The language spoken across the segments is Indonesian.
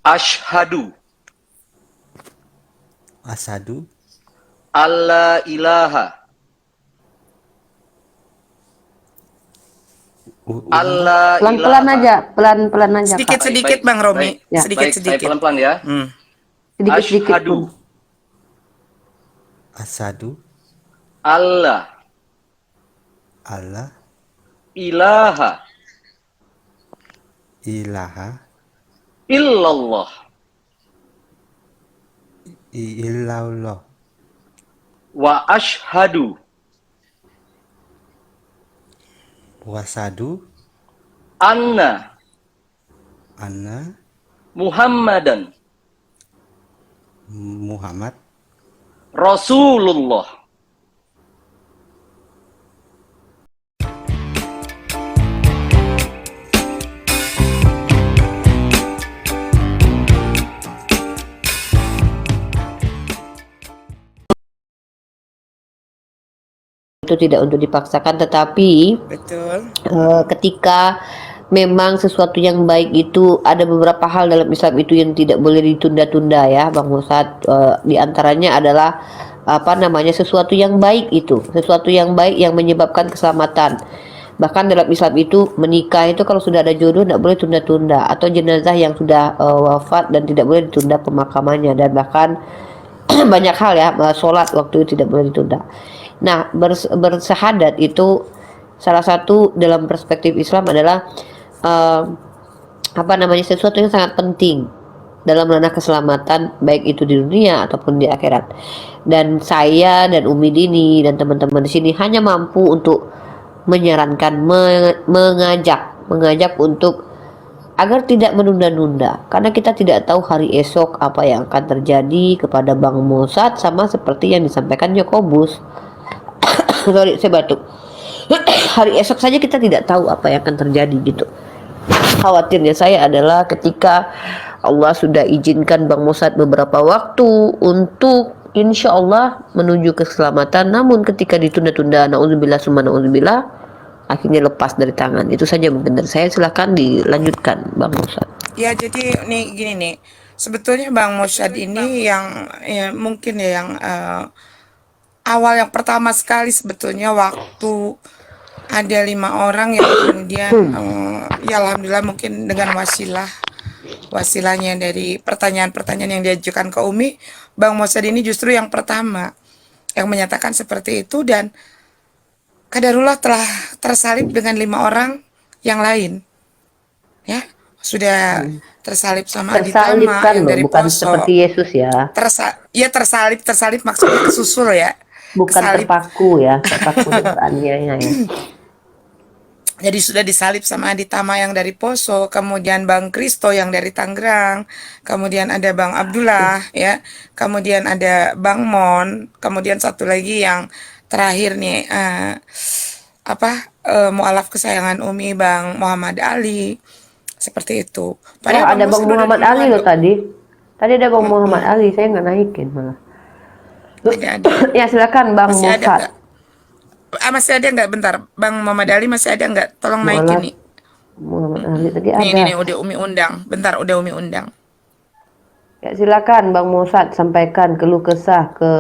Asyhadu Asadu. alla ilaha Ulang dong. alla Pelan-pelan ilaha. aja, pelan-pelan aja Kak. Sedikit-sedikit Baik, Bang Romi, baik, baik, saya sedikit-sedikit. pelan-pelan ya. Sedikit-sedikit pun. Asyhadu Asadu. alla Allah. ilaha Ilaha. illallah Illallah. wa asyhadu Wasadu. anna Anna. Muhammadan Muhammad. Rasulullah. Itu tidak untuk dipaksakan, tetapi Betul. ketika memang sesuatu yang baik itu ada beberapa hal dalam Islam itu yang tidak boleh ditunda-tunda ya Bang Musad. Di antaranya adalah sesuatu yang baik itu, sesuatu yang baik yang menyebabkan keselamatan. Bahkan dalam Islam itu menikah itu kalau sudah ada jodoh tidak boleh tunda-tunda, atau jenazah yang sudah wafat dan tidak boleh ditunda pemakamannya, dan bahkan banyak hal ya, sholat waktu itu tidak boleh ditunda. Nah, bersahadat itu salah satu dalam perspektif Islam adalah sesuatu yang sangat penting dalam ranah keselamatan, baik itu di dunia ataupun di akhirat. Dan saya dan Umi Dini dan teman-teman di sini hanya mampu untuk menyarankan, mengajak untuk agar tidak menunda-nunda, karena kita tidak tahu hari esok apa yang akan terjadi kepada Bang Musad, sama seperti yang disampaikan Yakobus. Sorry, saya batuk. Hari esok saja kita tidak tahu apa yang akan terjadi gitu. Khawatirnya saya adalah ketika Allah sudah izinkan Bang Musad beberapa waktu untuk insya Allah menuju keselamatan, namun ketika ditunda-tunda, na'udzubillah summa na'udzubillah, akhirnya lepas dari tangan. Itu saja mungkin dari saya. Silahkan dilanjutkan Bang Musad. Ya, jadi nih gini nih. Sebetulnya Bang Musad ini yang ya, mungkin ya yang awal yang pertama sekali sebetulnya waktu ada 5 orang yang kemudian ya alhamdulillah mungkin dengan wasilahnya dari pertanyaan-pertanyaan yang diajukan ke Umi, Bang Musad ini justru yang pertama yang menyatakan seperti itu, dan qadarullah telah tersalib dengan 5 orang yang lain ya, sudah tersalib sama Tersalib Aditama kan yang loh, dari bukan Poso. seperti Yesus ya. Tersalib maksudnya kesusul ya, Bukan kesalib. terpaku ya, terpaku aniaya ya. Jadi sudah disalib sama Aditama yang dari Poso, kemudian Bang Kristo yang dari Tangerang, kemudian ada Bang Abdullah ya, kemudian ada Bang Mon, kemudian satu lagi yang terakhir nih mualaf kesayangan Umi Bang Muhammad Ali, seperti itu. Padahal ada Bang Muhammad Ali loh tadi. Tadi ada Bang Muhammad Ali, saya nggak naikin malah. Ada. Ya silakan Bang Masih ada Musad. nggak? Masih ada nggak? Bentar, Bang Muhammad Ali masih ada nggak? Tolong naikin nih. Muhammad Ali tadi ada. Nih, udah Umi undang. Bentar, udah Umi undang. Ya silakan Bang Musad sampaikan keluh kesah ke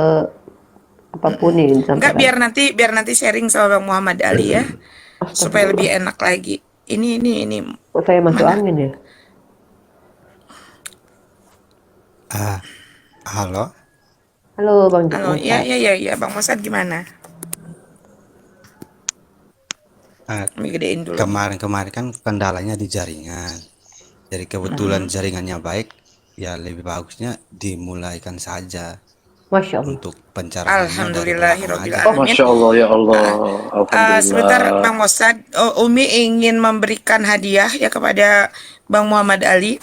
apapun yang Enggak, disampaikan. biar nanti sharing sama Bang Muhammad Ali ya, supaya lebih enak lagi. Ini. Kok saya masuk angin ya? Halo. Halo Bang Halo, Musad. ya, Bang Musad gimana? Umi gedein dulu. Kemarin kan kendalanya di jaringan. Jadi kebetulan jaringannya baik, ya lebih bagusnya dimulaikan saja Masya Allah. untuk pencerahannya dari Alhamdulillahirabbil belakang aja. alamin. Masya Allah ya Allah. Alhamdulillah. Sebentar Bang Musad, Umi ingin memberikan hadiah ya kepada Bang Muhammad Ali,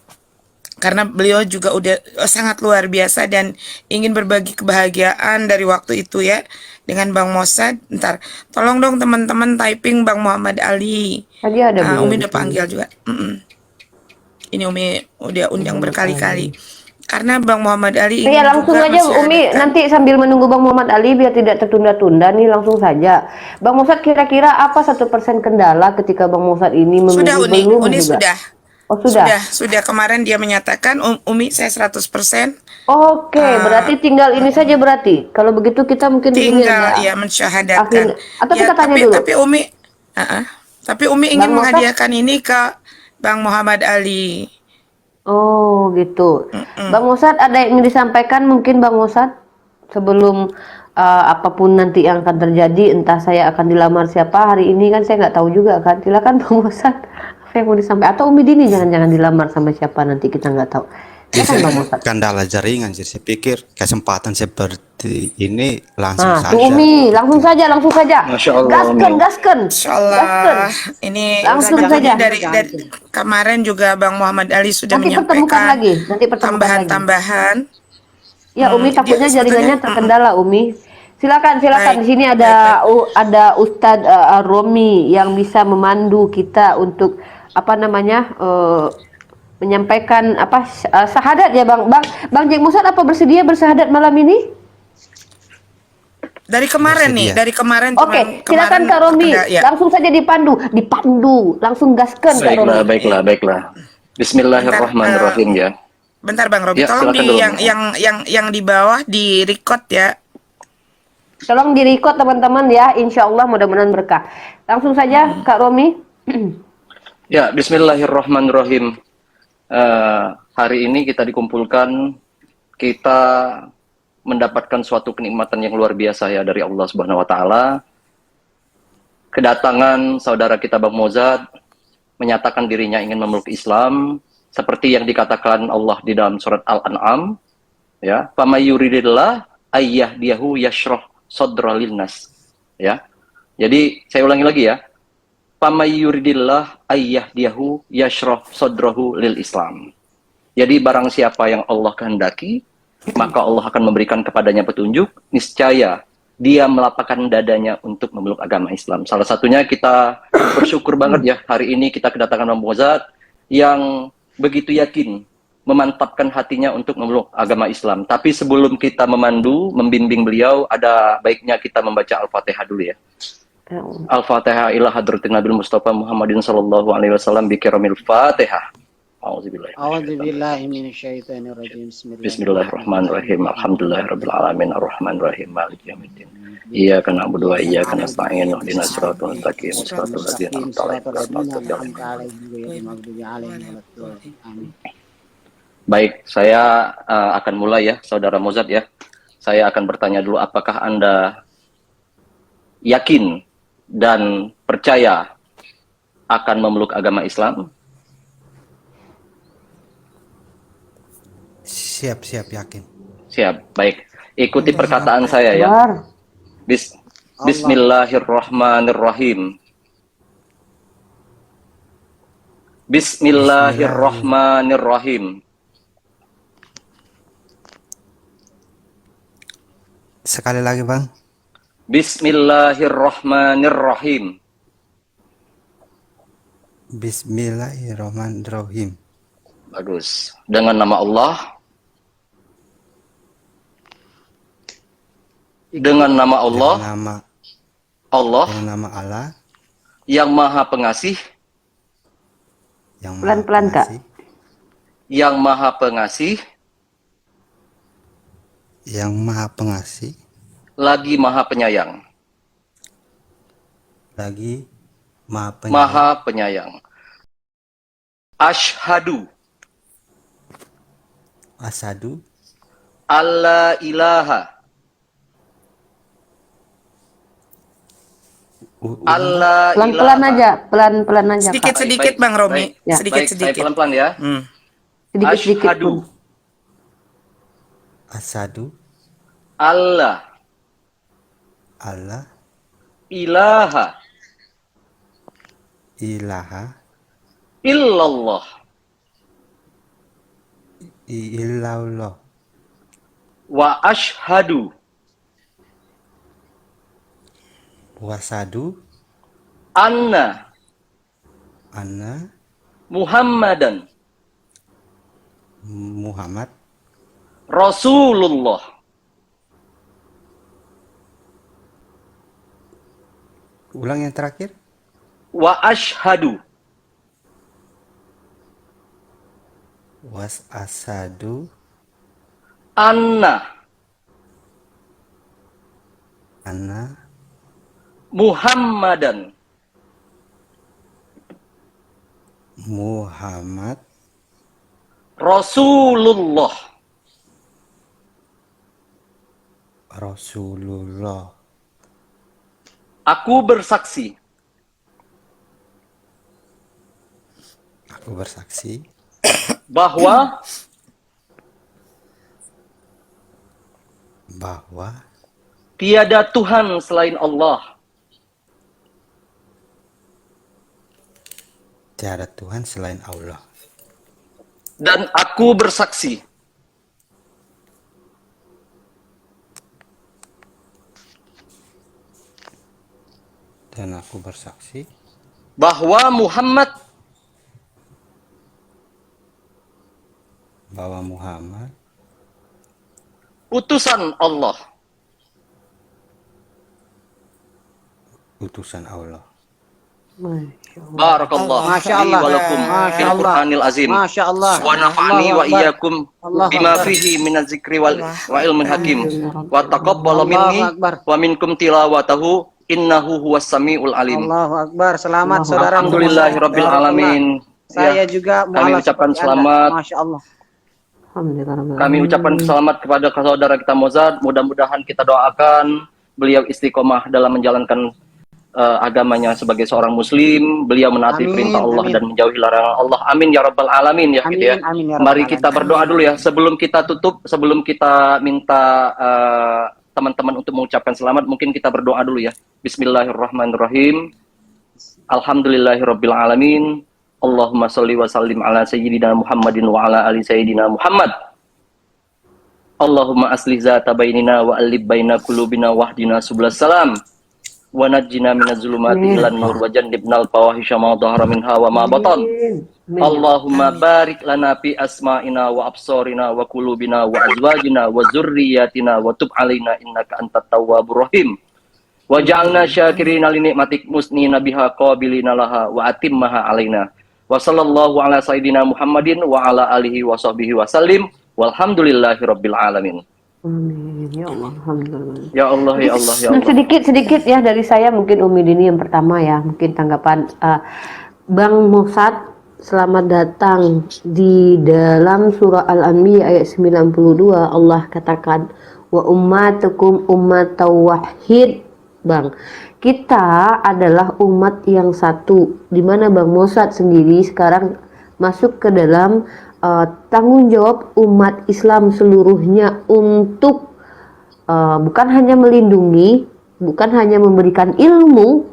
karena beliau juga udah sangat luar biasa dan ingin berbagi kebahagiaan dari waktu itu ya dengan Bang Musad. Ntar tolong dong teman-teman typing Bang Muhammad Ali. Tadi ada beliau Umi di udah sini. panggil juga. Ini Umi udah undang berkali-kali. Karena Bang Muhammad Ali ingin Iya langsung juga aja Umi, mensyahadatan. nanti sambil menunggu Bang Muhammad Ali biar tidak tertunda-tunda nih, langsung saja. Bang Musad, kira-kira apa 1% kendala ketika Bang Musad ini Sudah menunggu? Uni Belum sudah. juga. Oh, sudah. Sudah kemarin dia menyatakan, Umi saya 100%. Oke, berarti tinggal ini saja berarti. Kalau begitu kita mungkin di sini Tinggal ada ya mensyahadatkan. atau Ya, kita tanya dulu. tapi Umi, tapi Umi ingin Bang Mosat. menghadiahkan ini ke Bang Muhammad Ali. Oh, gitu. Mm-mm. Bang Mosat ada yang ingin disampaikan mungkin Bang Mosat sebelum apapun nanti yang akan terjadi, entah saya akan dilamar siapa hari ini kan saya nggak tahu juga kan. Silakan Bang Mosat. Apa yang mau disampaikan? Atau Umi Dini jangan-jangan dilamar sama siapa nanti kita nggak tahu. Silakan Bang Mosat. Kendala jaringan, jadi saya pikir kesempatan seperti ini langsung Nah, saja. tuh Umi, langsung saja. Masya Allah, Gasken, Umi. gasken. Insya Allah, ini Langsung Bang saja. Udi dari kemarin juga Bang Muhammad Ali sudah Nanti pertemukan menyampaikan lagi, nanti pertemukan lagi. tambahan-tambahan. Ya, Umi takutnya dia jaringannya sebetulnya, terkendala, Umi. Silakan. Baik, Di sini baik. ada Ustadz Romi yang bisa memandu kita untuk apa namanya menyampaikan syahadat ya, Bang Jack Musad apa bersedia bersahadat malam ini? Dari kemarin nih, Bersedia. dari kemarin Oke, silakan Kak Romi. ya. Langsung saja dipandu, langsung gaskan Kak Romi. Baiklah. Bismillahirrahmanirrahim ya. Bentar Bang Robi, Ya, tolong silakan di dulu. yang di bawah di record ya. Tolong di-record teman-teman ya, insya Allah mudah-mudahan berkah. Langsung saja Kak Romi. Ya, Bismillahirrahmanirrahim. Hari ini kita dikumpulkan, kita mendapatkan suatu kenikmatan yang luar biasa ya dari Allah Subhanahu wa taala. Kedatangan saudara kita Bang Mozat menyatakan dirinya ingin memeluk Islam seperti yang dikatakan Allah di dalam surat Al-An'am ya, famayuridillah ayyahdiyahu yashrah sadra linnas ya. Jadi saya ulangi lagi ya. Famayuridillah ayyahdiyahu yashrah sadrahu lil Islam. Jadi barang siapa yang Allah kehendaki, maka Allah akan memberikan kepadanya petunjuk, niscaya dia melapangkan dadanya untuk memeluk agama Islam. Salah satunya kita bersyukur banget ya, hari ini kita kedatangan Bang Mozat yang begitu yakin, memantapkan hatinya untuk memeluk agama Islam. Tapi sebelum kita memandu, membimbing beliau, ada baiknya kita membaca Al-Fatihah dulu ya. Al-Fatihah ila hadratin Nabi Mustafa Muhammadin sallallahu alaihi wasallam bi kiramil Fatihah. A'udzubillahi minasyaitonirrajim. Bismillahirrahmanirrahim. Alhamdulillahirabbil alamin arrahmanirrahim maliki yaumiddin. Iyyaka na'budu wa iyyaka nasta'in. Ihdinas siratal mustaqim. Siratal ladzina an'amta 'alaihim. Baik, saya akan mulai ya, Saudara Mozat ya. Saya akan bertanya dulu, apakah Anda yakin dan percaya akan memeluk agama Islam? Siap yakin. Siap, baik. Ikuti perkataan saya ya. Bismillahirrahmanirrahim. Bismillahirrahmanirrahim. Sekali lagi, Bang. Bismillahirrahmanirrahim. Bismillahirrahmanirrahim. Bagus. Dengan nama Allah. Dengan nama Allah. Dengan nama Allah. Dengan nama Allah. Yang Maha Pengasih. Yang Pelan-pelan, Kak. Yang Maha Pengasih. Yang Maha Pengasih. Lagi Maha Penyayang. Lagi Maha Penyayang. Maha Penyayang. Asyhadu. Asyhadu. Alla ilaha. Allah Pelan-pelan aja, pelan-pelan aja. Kak. Sedikit-sedikit Bang Romi, Baik, saya sedikit-sedikit. pelan-pelan ya. Sedikit-sedikit Asyhadu. pun. Asyhadu. Allah Allah. ilaha Ilaha. illallah Illallah. wa asyhadu Wasadu. anna Anna. Muhammadan Muhammad. Rasulullah. Ulang yang terakhir. Wa asyhadu Was asadu anna anna Muhammadan Muhammad Rasulullah. Rasulullah. Aku bersaksi Aku bersaksi bahwa bahwa tiada Tuhan selain Allah tiada Tuhan selain Allah. dan aku bersaksi Dan aku bersaksi bahwa Muhammad bahwa Muhammad utusan Allah. utusan Allah. Masya Allah. Barakallah Masya li Allah. wa lakum Masya fil Allah. Qur'anil azim. Masya Allah. Wa nafa'ani Allahu wa Akbar. iyyakum Allahu bima Akbar. fihi minaz zikri wa ilmin hakim. Wa Allahu taqabbala minni Akbar. wa minkum tilawatahu innahu huwas samiul alim. Allahu Akbar. Selamat Allahu saudara. Alhamdulillahirabbil alamin. Saya Ya, juga kami mualaf ucapkan seperti Anda. selamat. Masya Allah. Alhamdulillah. Kami ucapkan selamat kepada saudara kita Mozart. Mudah-mudahan kita doakan beliau istiqomah dalam menjalankan agamanya sebagai seorang muslim. Beliau menaati Amin, perintah Allah amin. dan menjauhi larangan Allah. Amin ya rabbal alamin ya Amin, gitu ya. amin ya rabbal Mari kita alamin. berdoa dulu ya sebelum kita tutup, sebelum kita minta teman-teman untuk mengucapkan selamat, mungkin kita berdoa dulu ya. Bismillahirrahmanirrahim. Alhamdulillahirabbil alamin. Allahumma sholli wa sallim ala sayyidina Muhammadin wa ala ali sayyidina Muhammad. Allahumma aslih zata bainina wa alib baina qulubina wahdina subul salam wa najjina minaz zulumati ilan nur wa jannibnal fawahisha ma dhahara minha wa ma batan. Allahumma barik lana fi asma'ina wa absarina wa qulubina wa azwajina wa zurriyyatina wa tub alaina innaka antat tawwabur rahim. Waj'alna syakirina li nikmatik musnina biha qabilina laha wa atimmaha alaina. Wa sallallahu ala sayyidina Muhammadin wa ala alihi wa sahbihi wa sallim. Walhamdulillahirabbil alamin. Amin. Ya Allah. Alhamdulillah. Ya Allah ya Allah ya Allah. Sedikit ya dari saya, mungkin Umi Dini yang pertama ya, mungkin tanggapan Bang Mosat. Selamat datang di dalam surah Al-Anbiya ayat 92. Allah katakan wa ummatukum ummatau wahid. Bang, kita adalah umat yang satu, di mana Bang Mosat sendiri sekarang masuk ke dalam tanggung jawab umat Islam seluruhnya untuk bukan hanya melindungi, bukan hanya memberikan ilmu,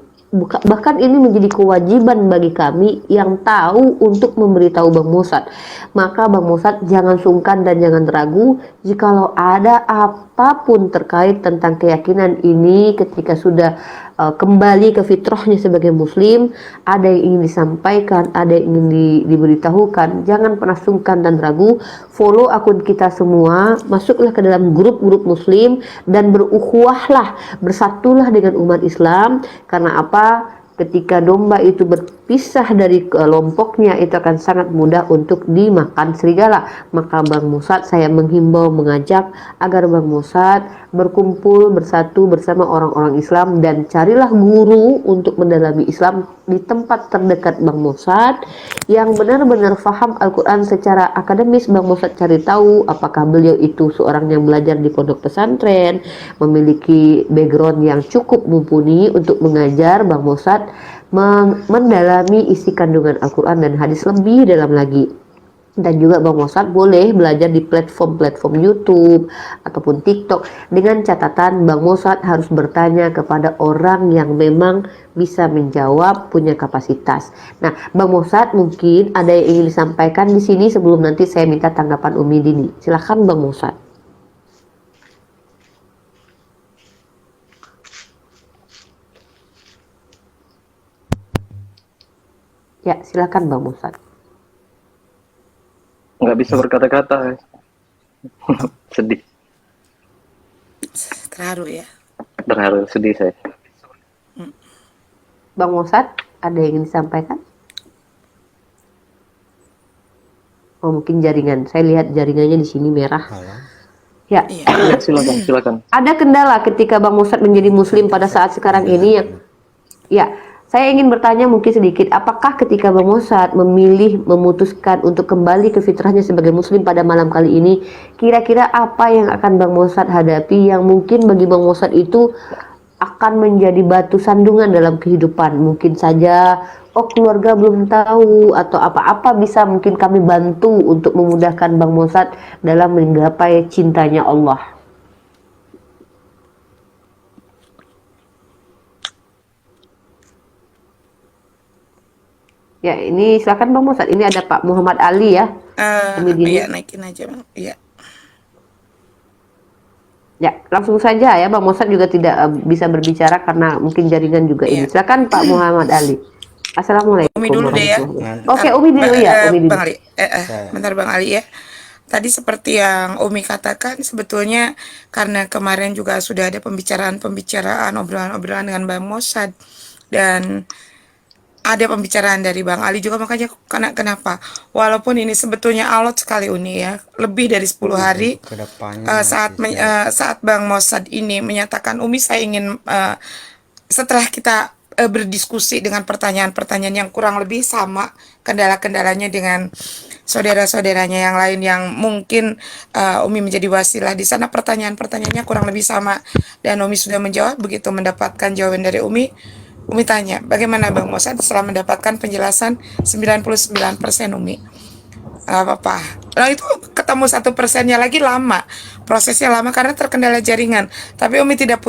bahkan ini menjadi kewajiban bagi kami yang tahu untuk memberitahu Bang Mosat. Maka Bang Mosat jangan sungkan dan jangan ragu jikalau ada apapun terkait tentang keyakinan ini ketika sudah kembali ke fitrahnya sebagai muslim, ada yang ingin disampaikan, ada yang ingin diberitahukan, jangan pernah sungkan dan ragu. Follow akun kita semua, masuklah ke dalam grup-grup muslim dan berukhuwahlah, bersatulah dengan umat Islam. Karena apa? Ketika domba itu berpisah dari kelompoknya, itu akan sangat mudah untuk dimakan serigala. Maka Bang Mosat, saya menghimbau, mengajak agar Bang Mosat berkumpul bersatu bersama orang-orang Islam dan carilah guru untuk mendalami Islam di tempat terdekat Bang Mosat yang benar-benar faham Al-Quran secara akademis. Bang Mosat cari tahu apakah beliau itu seorang yang belajar di pondok pesantren, memiliki background yang cukup mumpuni untuk mengajar. Bang Mosat mendalami isi kandungan Al-Quran dan hadis lebih dalam lagi. Dan juga Bang Mosat boleh belajar di platform-platform YouTube ataupun TikTok, dengan catatan Bang Mosat harus bertanya kepada orang yang memang bisa menjawab, punya kapasitas. Nah, Bang Mosat mungkin ada yang ingin disampaikan di sini sebelum nanti saya minta tanggapan Umi Dini. Silakan Bang Mosat. Ya, silakan Bang Mosat. Nggak bisa berkata-kata. Sedih. Terharu ya. Terharu, sedih saya. Bang Mosat, ada yang ingin disampaikan? Oh, mungkin jaringan. Saya lihat jaringannya di sini merah. Halo. Ya. Iya. Ya, silakan. Ada kendala ketika Bang Mosad menjadi muslim pada saat sekarang ini yang ya, saya ingin bertanya mungkin sedikit, apakah ketika Bang Mosad memutuskan untuk kembali ke fitrahnya sebagai muslim pada malam kali ini, kira-kira apa yang akan Bang Mosad hadapi yang mungkin bagi Bang Mosad itu akan menjadi batu sandungan dalam kehidupan? Mungkin saja, oh keluarga belum tahu atau apa-apa bisa mungkin kami bantu untuk memudahkan Bang Mosad dalam menggapai cintanya Allah. Ya, ini silakan Bang Mosad. Ini ada Pak Muhammad Ali ya. Iya, naikin aja Bang. Iya. Ya, langsung saja ya, Bang Mosad juga tidak bisa berbicara karena mungkin jaringan juga ini. Silakan Pak Muhammad Ali. Assalamualaikum. Umi dulu deh ya. Oke, Umi dulu ya. Umi dulu. Bang Ali. Bentar Bang Ali ya. Tadi seperti yang Umi katakan, sebetulnya karena kemarin juga sudah ada pembicaraan, obrolan-obrolan dengan Bang Mosad, dan ada pembicaraan dari Bang Ali juga, makanya kenapa walaupun ini sebetulnya alot sekali Uni ya, lebih dari 10 hari saat Bang Mosad ini menyatakan, Umi saya ingin setelah kita berdiskusi dengan pertanyaan-pertanyaan yang kurang lebih sama kendala-kendalanya dengan saudara-saudaranya yang lain yang mungkin Umi menjadi wasilah di sana, pertanyaan-pertanyaannya kurang lebih sama dan Umi sudah menjawab. Begitu mendapatkan jawaban dari Umi tanya, bagaimana Bang Mosad setelah mendapatkan penjelasan 99% Umi? Apa-apa. Nah itu ketemu 1%-nya lagi lama. Prosesnya lama karena terkendala jaringan. Tapi Umi tidak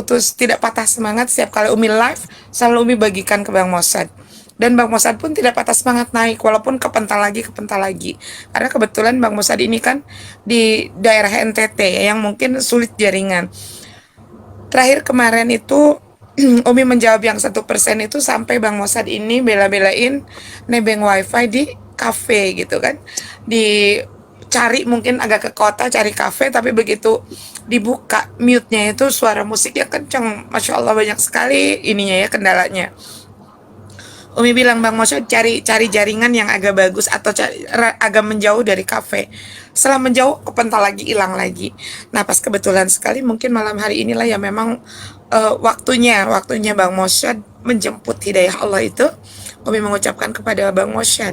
patah semangat. Setiap kali Umi live, selalu Umi bagikan ke Bang Mosad. Dan Bang Mosad pun tidak patah semangat naik, walaupun kepental lagi. Karena kebetulan Bang Mosad ini kan di daerah NTT yang mungkin sulit jaringan. Terakhir kemarin itu Umi menjawab yang 1% itu sampai Bang Mosad ini bela-belain nebeng wifi di kafe gitu kan. Dicari mungkin agak ke kota cari kafe, tapi begitu dibuka mute-nya itu suara musiknya kenceng. Masya Allah banyak sekali ininya ya kendalanya. Umi bilang Bang Mosad cari jaringan yang agak bagus atau agak menjauh dari kafe. Setelah menjauh kepental lagi, hilang lagi. Nah pas kebetulan sekali mungkin malam hari inilah ya memang waktunya Bang Mosad menjemput hidayah Allah itu. Umi mengucapkan kepada Bang Mosad,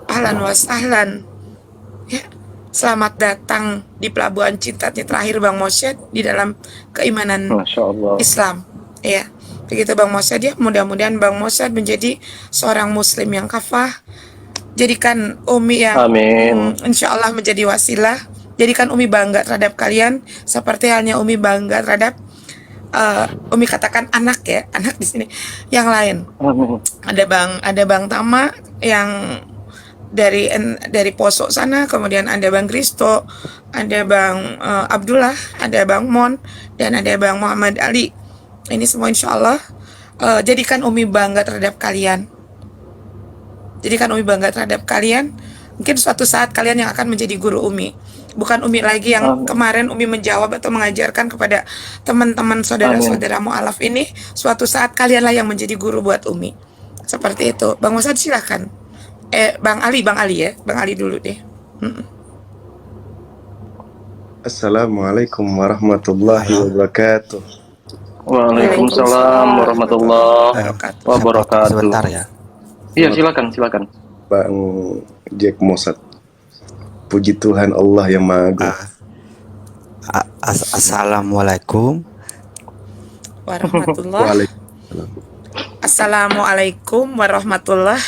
ahlan wa sahlan ya, selamat datang di pelabuhan cintanya terakhir Bang Mosad di dalam keimanan Islam ya. Begitu Bang Mosad ya, mudah-mudahan Bang Mosad menjadi seorang muslim yang kafah. Jadikan Umi yang insya Allah menjadi wasilah. Jadikan Umi bangga terhadap kalian seperti halnya Umi bangga terhadap Umi katakan anak ya, anak di sini yang lain. Ada Bang Tama yang dari Poso sana, kemudian ada Bang Kristo, ada Bang Abdullah, ada Bang Mon, dan ada Bang Muhammad Ali. Ini semua insya Allah jadikan Umi bangga terhadap kalian. Mungkin suatu saat kalian yang akan menjadi guru Umi. Bukan Umi lagi yang kemarin Umi menjawab atau mengajarkan kepada teman-teman saudara-saudara mu'alaf ini. Suatu saat kalianlah yang menjadi guru buat Umi. Seperti itu. Bang Mosad silakan. Bang Ali ya. Bang Ali dulu deh. Assalamualaikum warahmatullahi wabarakatuh. Waalaikumsalam warahmatullahi wabarakatuh. Sebentar ya. Iya silakan. Bang Jack Mosad. Puji Tuhan Allah yang Maha Agung. Assalamualaikum warahmatullahi. Assalamualaikum warahmatullahi.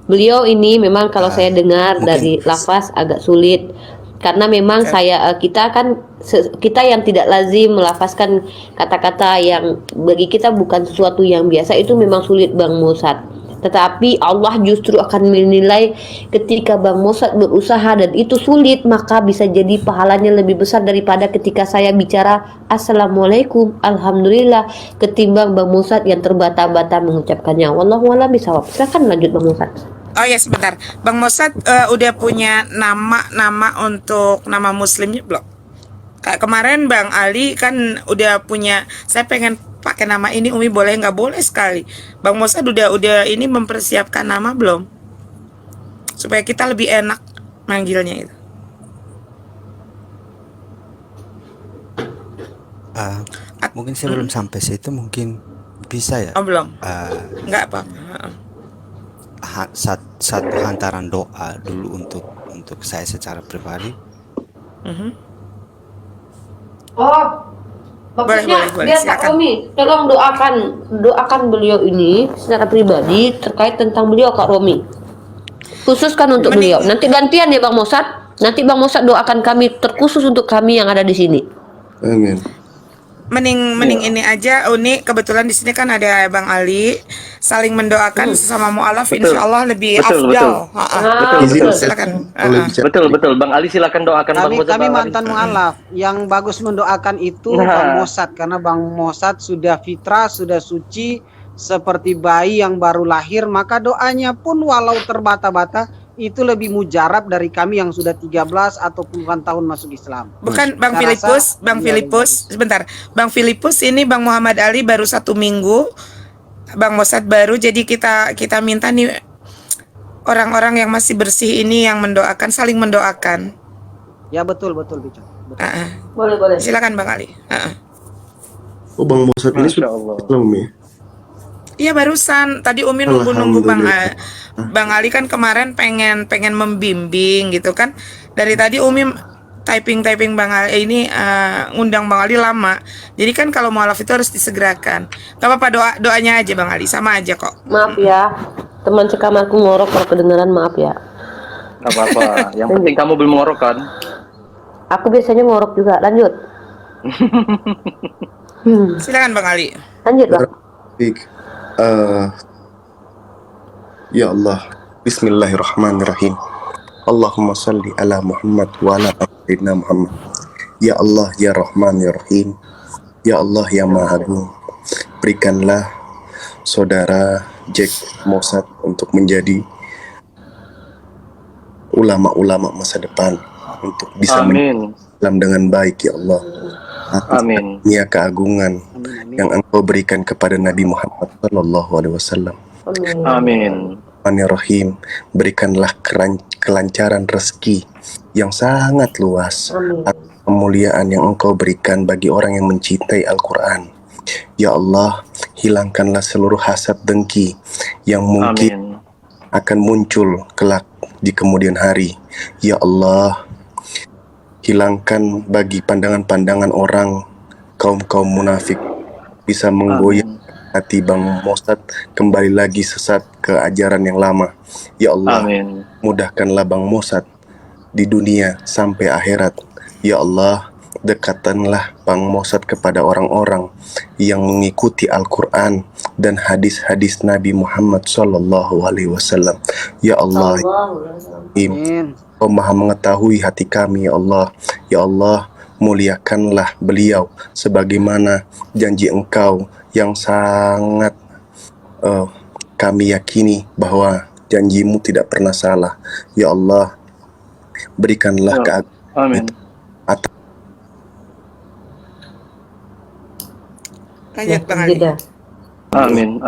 Beliau ini memang kalau saya dengar dari lafaz agak sulit karena memang kita yang tidak lazim melafazkan kata-kata yang bagi kita bukan sesuatu yang biasa, itu memang sulit Bang Mosad. Tetapi Allah justru akan menilai ketika Bang Mosad berusaha dan itu sulit, maka bisa jadi pahalanya lebih besar daripada ketika saya bicara Assalamualaikum, Alhamdulillah, ketimbang Bang Mosad yang terbata-bata mengucapkannya. Wallahu a'lam bishawab. Silakan lanjut Bang Mosad. Oh ya sebentar, Bang Mosad udah punya nama untuk nama muslimnya belum? Kayak kemarin Bang Ali kan udah punya, saya pengen pakai nama ini, Umi boleh nggak? Boleh sekali. Bang Mosad udah ini mempersiapkan nama belum? Supaya kita lebih enak manggilnya itu. Mungkin sebelum sampai situ mungkin bisa ya. Oh belum? Nggak apa. Satu hantaran doa dulu untuk saya secara pribadi. Oh, maksudnya boleh, biar Kak silakan. Romi tolong doakan beliau ini secara pribadi terkait tentang beliau Kak Romi. Khususkan untuk beliau. Nanti gantian ya Bang Mosad. Nanti Bang Mosad doakan kami terkhusus untuk kami yang ada di sini. Amin. Mending ini aja, Uni, kebetulan di sini kan ada Bang Ali, saling mendoakan sesama mu'alaf, insya Allah lebih afdal. Betul. Silakan. Betul. Bang Ali silakan doakan Bang Mosad. Kami mantan mualaf yang bagus mendoakan itu Bang Mosad, karena Bang Mosad sudah fitrah, sudah suci seperti bayi yang baru lahir, maka doanya pun walau terbata-bata itu lebih mujarab dari kami yang sudah 13 atau puluhan tahun masuk Islam. Bukan Bang Saya Filipus, rasa Bang beliau Filipus, sebentar. Bang Filipus ini Bang Muhammad Ali baru 1 minggu, Bang Mosad baru, jadi kita minta nih orang-orang yang masih bersih ini yang mendoakan, saling mendoakan. Ya betul bicara. Boleh. Silakan Bang Ali. Oh, Bang Mosad ini Masya sudah Allah. Islam ya? Iya barusan, tadi Umi nunggu Bang Ali kan kemarin pengen membimbing gitu kan. Dari tadi Umi typing Bang Ali ini ngundang Bang Ali lama. Jadi kan kalau mualaf itu harus disegerakan. Gak apa-apa, doanya aja Bang Ali, sama aja kok. Maaf ya, teman sekamarku ngorok kalau kedengeran, maaf ya. Gak apa-apa. Yang penting kamu belum ngorok kan? Aku biasanya ngorok juga. Lanjut. Silakan Bang Ali. Lanjut Bang. Baik. Ya Allah, Bismillahirrahmanirrahim. Allahumma salli ala Muhammad wa ala sayyidina Muhammad. Ya Allah, ya Rahman, ya Rahim. Ya Allah, ya Maha Agung. Berikanlah saudara Jack Mosad untuk menjadi ulama-ulama masa depan, untuk bisa Amin. Islam dengan baik, ya Allah. Amin. Ya keagungan yang Engkau berikan kepada Nabi Muhammad sallallahu alaihi wasallam. Amin. Rahim, berikanlah kelancaran rezeki yang sangat luas, kemuliaan yang Engkau berikan bagi orang yang mencintai Al-Quran. Ya Allah, hilangkanlah seluruh hasad dengki yang mungkin akan muncul kelak di kemudian hari. Ya Allah, hilangkan bagi pandangan-pandangan orang kaum munafik bisa menggoyang hati Bang Mosad kembali lagi sesat ke ajaran yang lama. Ya Allah, mudahkanlah Bang Mosad di dunia sampai akhirat. Ya Allah, dekatkanlah Bang Mosad kepada orang-orang yang mengikuti Al-Quran dan hadis-hadis Nabi Muhammad sallallahu alaihi wasallam. Ya Allah, Kau Maha mengetahui hati kami, ya Allah. Ya Allah, muliakanlah beliau sebagaimana janji Engkau yang sangat kami yakini bahwa janjimu tidak pernah salah. Ya Allah, berikanlah keagungan atas. Lanjut Bang Ali. Amin.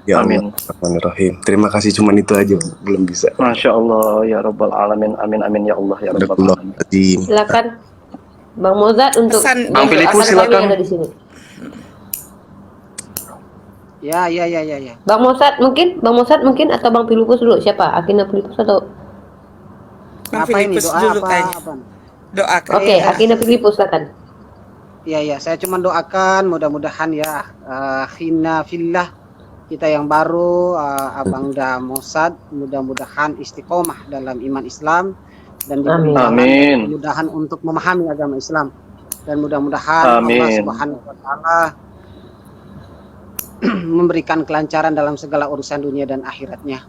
Ya Amin. Allah, Rahim. Terima kasih, cuman itu aja, belum bisa. Masya Allah, ya Rabbal Alamin. Amin ya Allah, ya Rabbal Alamin. Silakan Bang Mosad untuk Bang Filipus silakan. ada di sini. Ya. Bang Mosad mungkin atau Bang Filipus dulu, siapa? Akina Filipus atau Bang Apa ini, Filipus doa dulu apa? tanya. Doakan. Oke, Akina Filipus silakan. Ya, saya cuma doakan mudah-mudahan ya khina fillah kita yang baru, Abang Da Mosad, mudah-mudahan istiqomah dalam iman Islam dan diberi kemudahan untuk memahami agama Islam, dan mudah-mudahan Allah Subhanahu wa taala memberikan kelancaran dalam segala urusan dunia dan akhiratnya.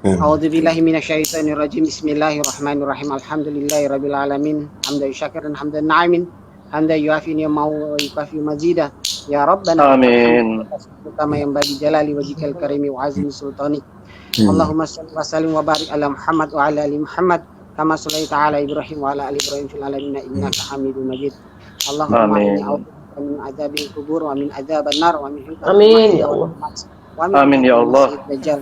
A'udzubillahi minasyaitonirrajim. Bismillahirrahmanirrahim. Alhamdulillahirabbil alamin. Hamdan syakiran hamdan na'imin. Hamdan yuafi ni'amahu wa yukafi mazidah. Ya Rabbana Amin. Kama yang bagi jalali wajhikal karimi wa azmi sultani. Allahumma shalli wa sallim wa barik ala Muhammad wa ala ali Muhammad kama shallaita ala Ibrahim wa ala ali Ibrahim fil alamin innaka Hamidum Majid. Allahumma inni a'udzu min adzabil kubur wa min adzaban nar wa min fitnatil Amin, mahya ya wal Allah. mamat wa min Amin, ya fitnatil Allah. masiihid dajjal.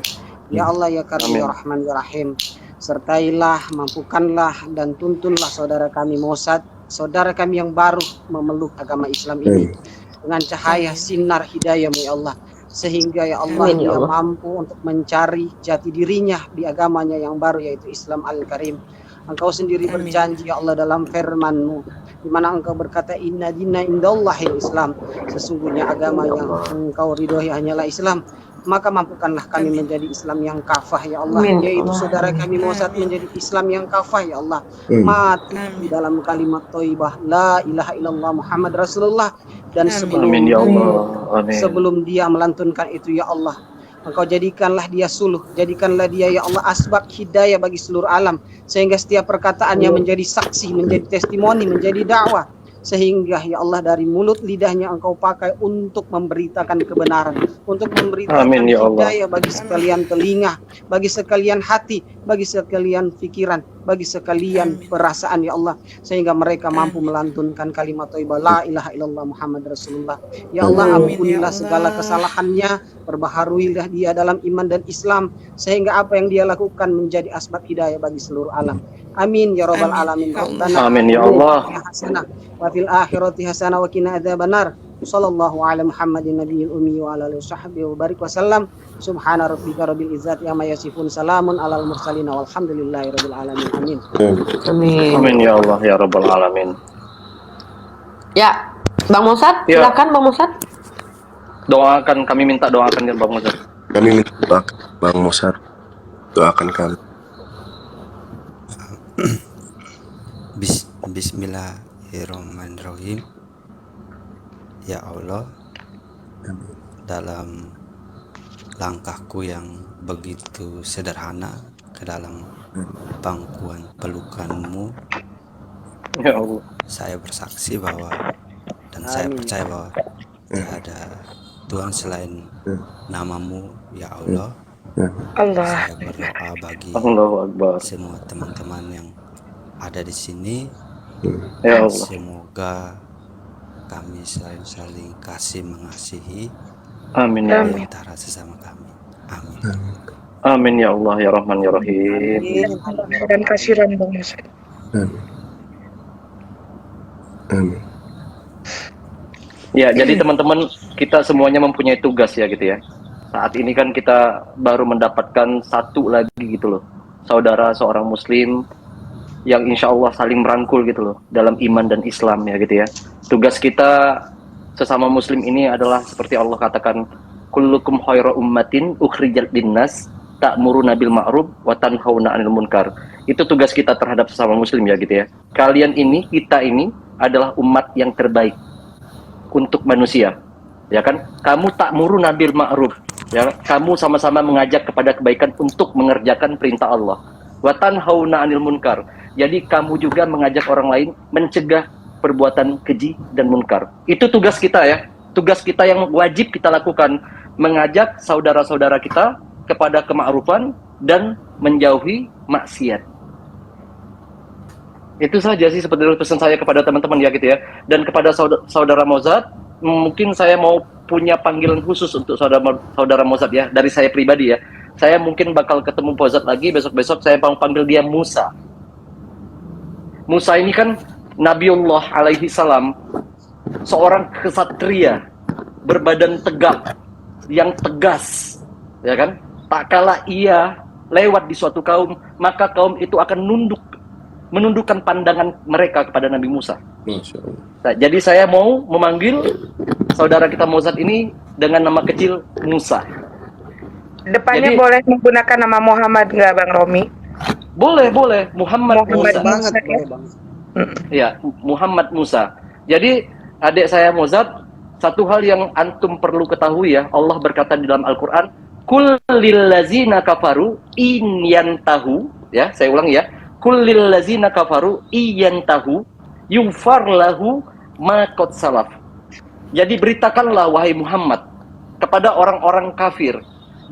Ya Allah ya Karim Amin. ya Rahman ya Rahim, sertailah, mampukanlah dan tuntunlah saudara kami Mossad, saudara kami yang baru memeluk agama Islam ini dengan cahaya sinar hidayah-Mu ya Allah, sehingga ya Allah Amin, ya dia Allah. mampu untuk mencari jati dirinya di agamanya yang baru yaitu Islam Al-Karim. Engkau sendiri Amin. berjanji ya Allah dalam firman-Mu di mana Engkau berkata inna dina indallahil Islam, sesungguhnya agama yang Engkau ridhoi hanyalah Islam. Maka mampukanlah kami menjadi Islam yang kafah ya Allah, Amin, yaitu Allah. saudara kami Mossad menjadi Islam yang kafah ya Allah, mati di dalam kalimat thayyibah la ilaha illallah Muhammad Rasulullah, dan sebelum Amin, ya Allah. Amin. sebelum dia melantunkan itu ya Allah, Engkau jadikanlah dia suluh, jadikanlah dia ya Allah asbab hidayah bagi seluruh alam, sehingga setiap perkataannya menjadi saksi, menjadi testimoni, menjadi dakwah, sehingga ya Allah dari mulut lidahnya Engkau pakai untuk memberitakan kebenaran, untuk memberitakan Amin, ya Allah. hidayah bagi sekalian telinga, bagi sekalian hati, bagi sekalian pikiran, bagi sekalian perasaan ya Allah, sehingga mereka mampu melantunkan kalimat thayyibah la ilaha illallah Muhammad Rasulullah. Ya Allah, Amin, ya ampunilah Allah. segala kesalahannya, perbaharuilah dia dalam iman dan Islam, sehingga apa yang dia lakukan menjadi asbab hidayah bagi seluruh alam. Amin ya rabbal alamin. Rabbana Amin, ya Allah. hasanah wa fil akhirati hasanah wa qina adzabannar. Sallallahu ala Muhammadin nabiyil ummi wa ala alihi washabbihi wa barik wasallam. Subhana rabbika rabbil izzati amma yasifun, salamun alal mursalin walhamdulillahi rabbil alamin. Amin. Amin. Amin, ya Allah, ya Rabbal Alamin. Ya, Bang Mossad, Ya. silakan Bang Mossad. Doakan, kami minta doakan ya Bang Mossad. Kami minta doa Bang Mossad, doakan kami. Bismillahirrahmanirrahim. Ya Allah, dalam langkahku yang begitu sederhana ke dalam pangkuan pelukanmu, Ya Allah. saya bersaksi bahwa dan saya Amin. percaya bahwa tidak ada Tuhan selain namamu, ya Allah. Allah. Saya berdoa bagi Allahu Akbar. semua teman-teman yang ada di sini, Ya Allah. semoga kami saling kasih mengasihi Amin, ya di Allah. antara sesama kami. Amin. Amin, ya Allah, ya Rahman, ya Rahim. Dan kasihan Bang Mossad. Amin. Amin. Ya, jadi teman-teman, kita semuanya mempunyai tugas ya gitu ya. Saat ini kan kita baru mendapatkan satu lagi gitu loh, saudara seorang muslim yang insya Allah saling merangkul gitu loh dalam iman dan Islam ya gitu ya. Tugas kita sesama muslim ini adalah seperti Allah katakan, kullukum khairu ummatin ukhrijat linnas ta'muruna bil ma'ruf wa tanhauna 'anil munkar. Itu tugas kita terhadap sesama muslim ya gitu ya. Kalian ini, kita ini adalah umat yang terbaik untuk manusia. Ya kan? Kamu ta'muruna bil ma'ruf. Ya, kamu sama-sama mengajak kepada kebaikan untuk mengerjakan perintah Allah. Wa tanhauna 'anil munkar. Jadi kamu juga mengajak orang lain mencegah perbuatan keji dan munkar. Itu tugas kita ya. Tugas kita yang wajib kita lakukan, mengajak saudara-saudara kita kepada kema'rufan dan menjauhi maksiat. Itu saja sih sebenarnya pesan saya kepada teman-teman ya gitu ya. Dan kepada saudara Mossad, mungkin saya mau punya panggilan khusus untuk saudara Mossad ya, dari saya pribadi ya. Saya mungkin bakal ketemu Mossad lagi besok-besok, saya mau panggil dia Musa. Musa ini kan Nabiullah alaihi salam, seorang kesatria berbadan tegak, yang tegas, ya kan? Tak kala ia lewat di suatu kaum, maka kaum itu akan menundukkan pandangan mereka kepada Nabi Musa. Masya Allah. Nah, jadi saya mau memanggil saudara kita Mossad ini dengan nama kecil Musa. Depannya Jadi- boleh menggunakan nama Muhammad nggak Bang Romi? Boleh, Muhammad Muhammad Musa. Banget, Musa, ya? boleh banget. Ya, Muhammad Musa. Jadi adik saya Mossad, satu hal yang antum perlu ketahui ya, Allah berkata di dalam Al-Qur'an, "Qul lillazina kafaru in yantahu," ya, saya ulang ya. "Qul lillazina kafaru iyantahu yufar lahu ma qad salaf." Jadi beritakanlah wahai Muhammad kepada orang-orang kafir,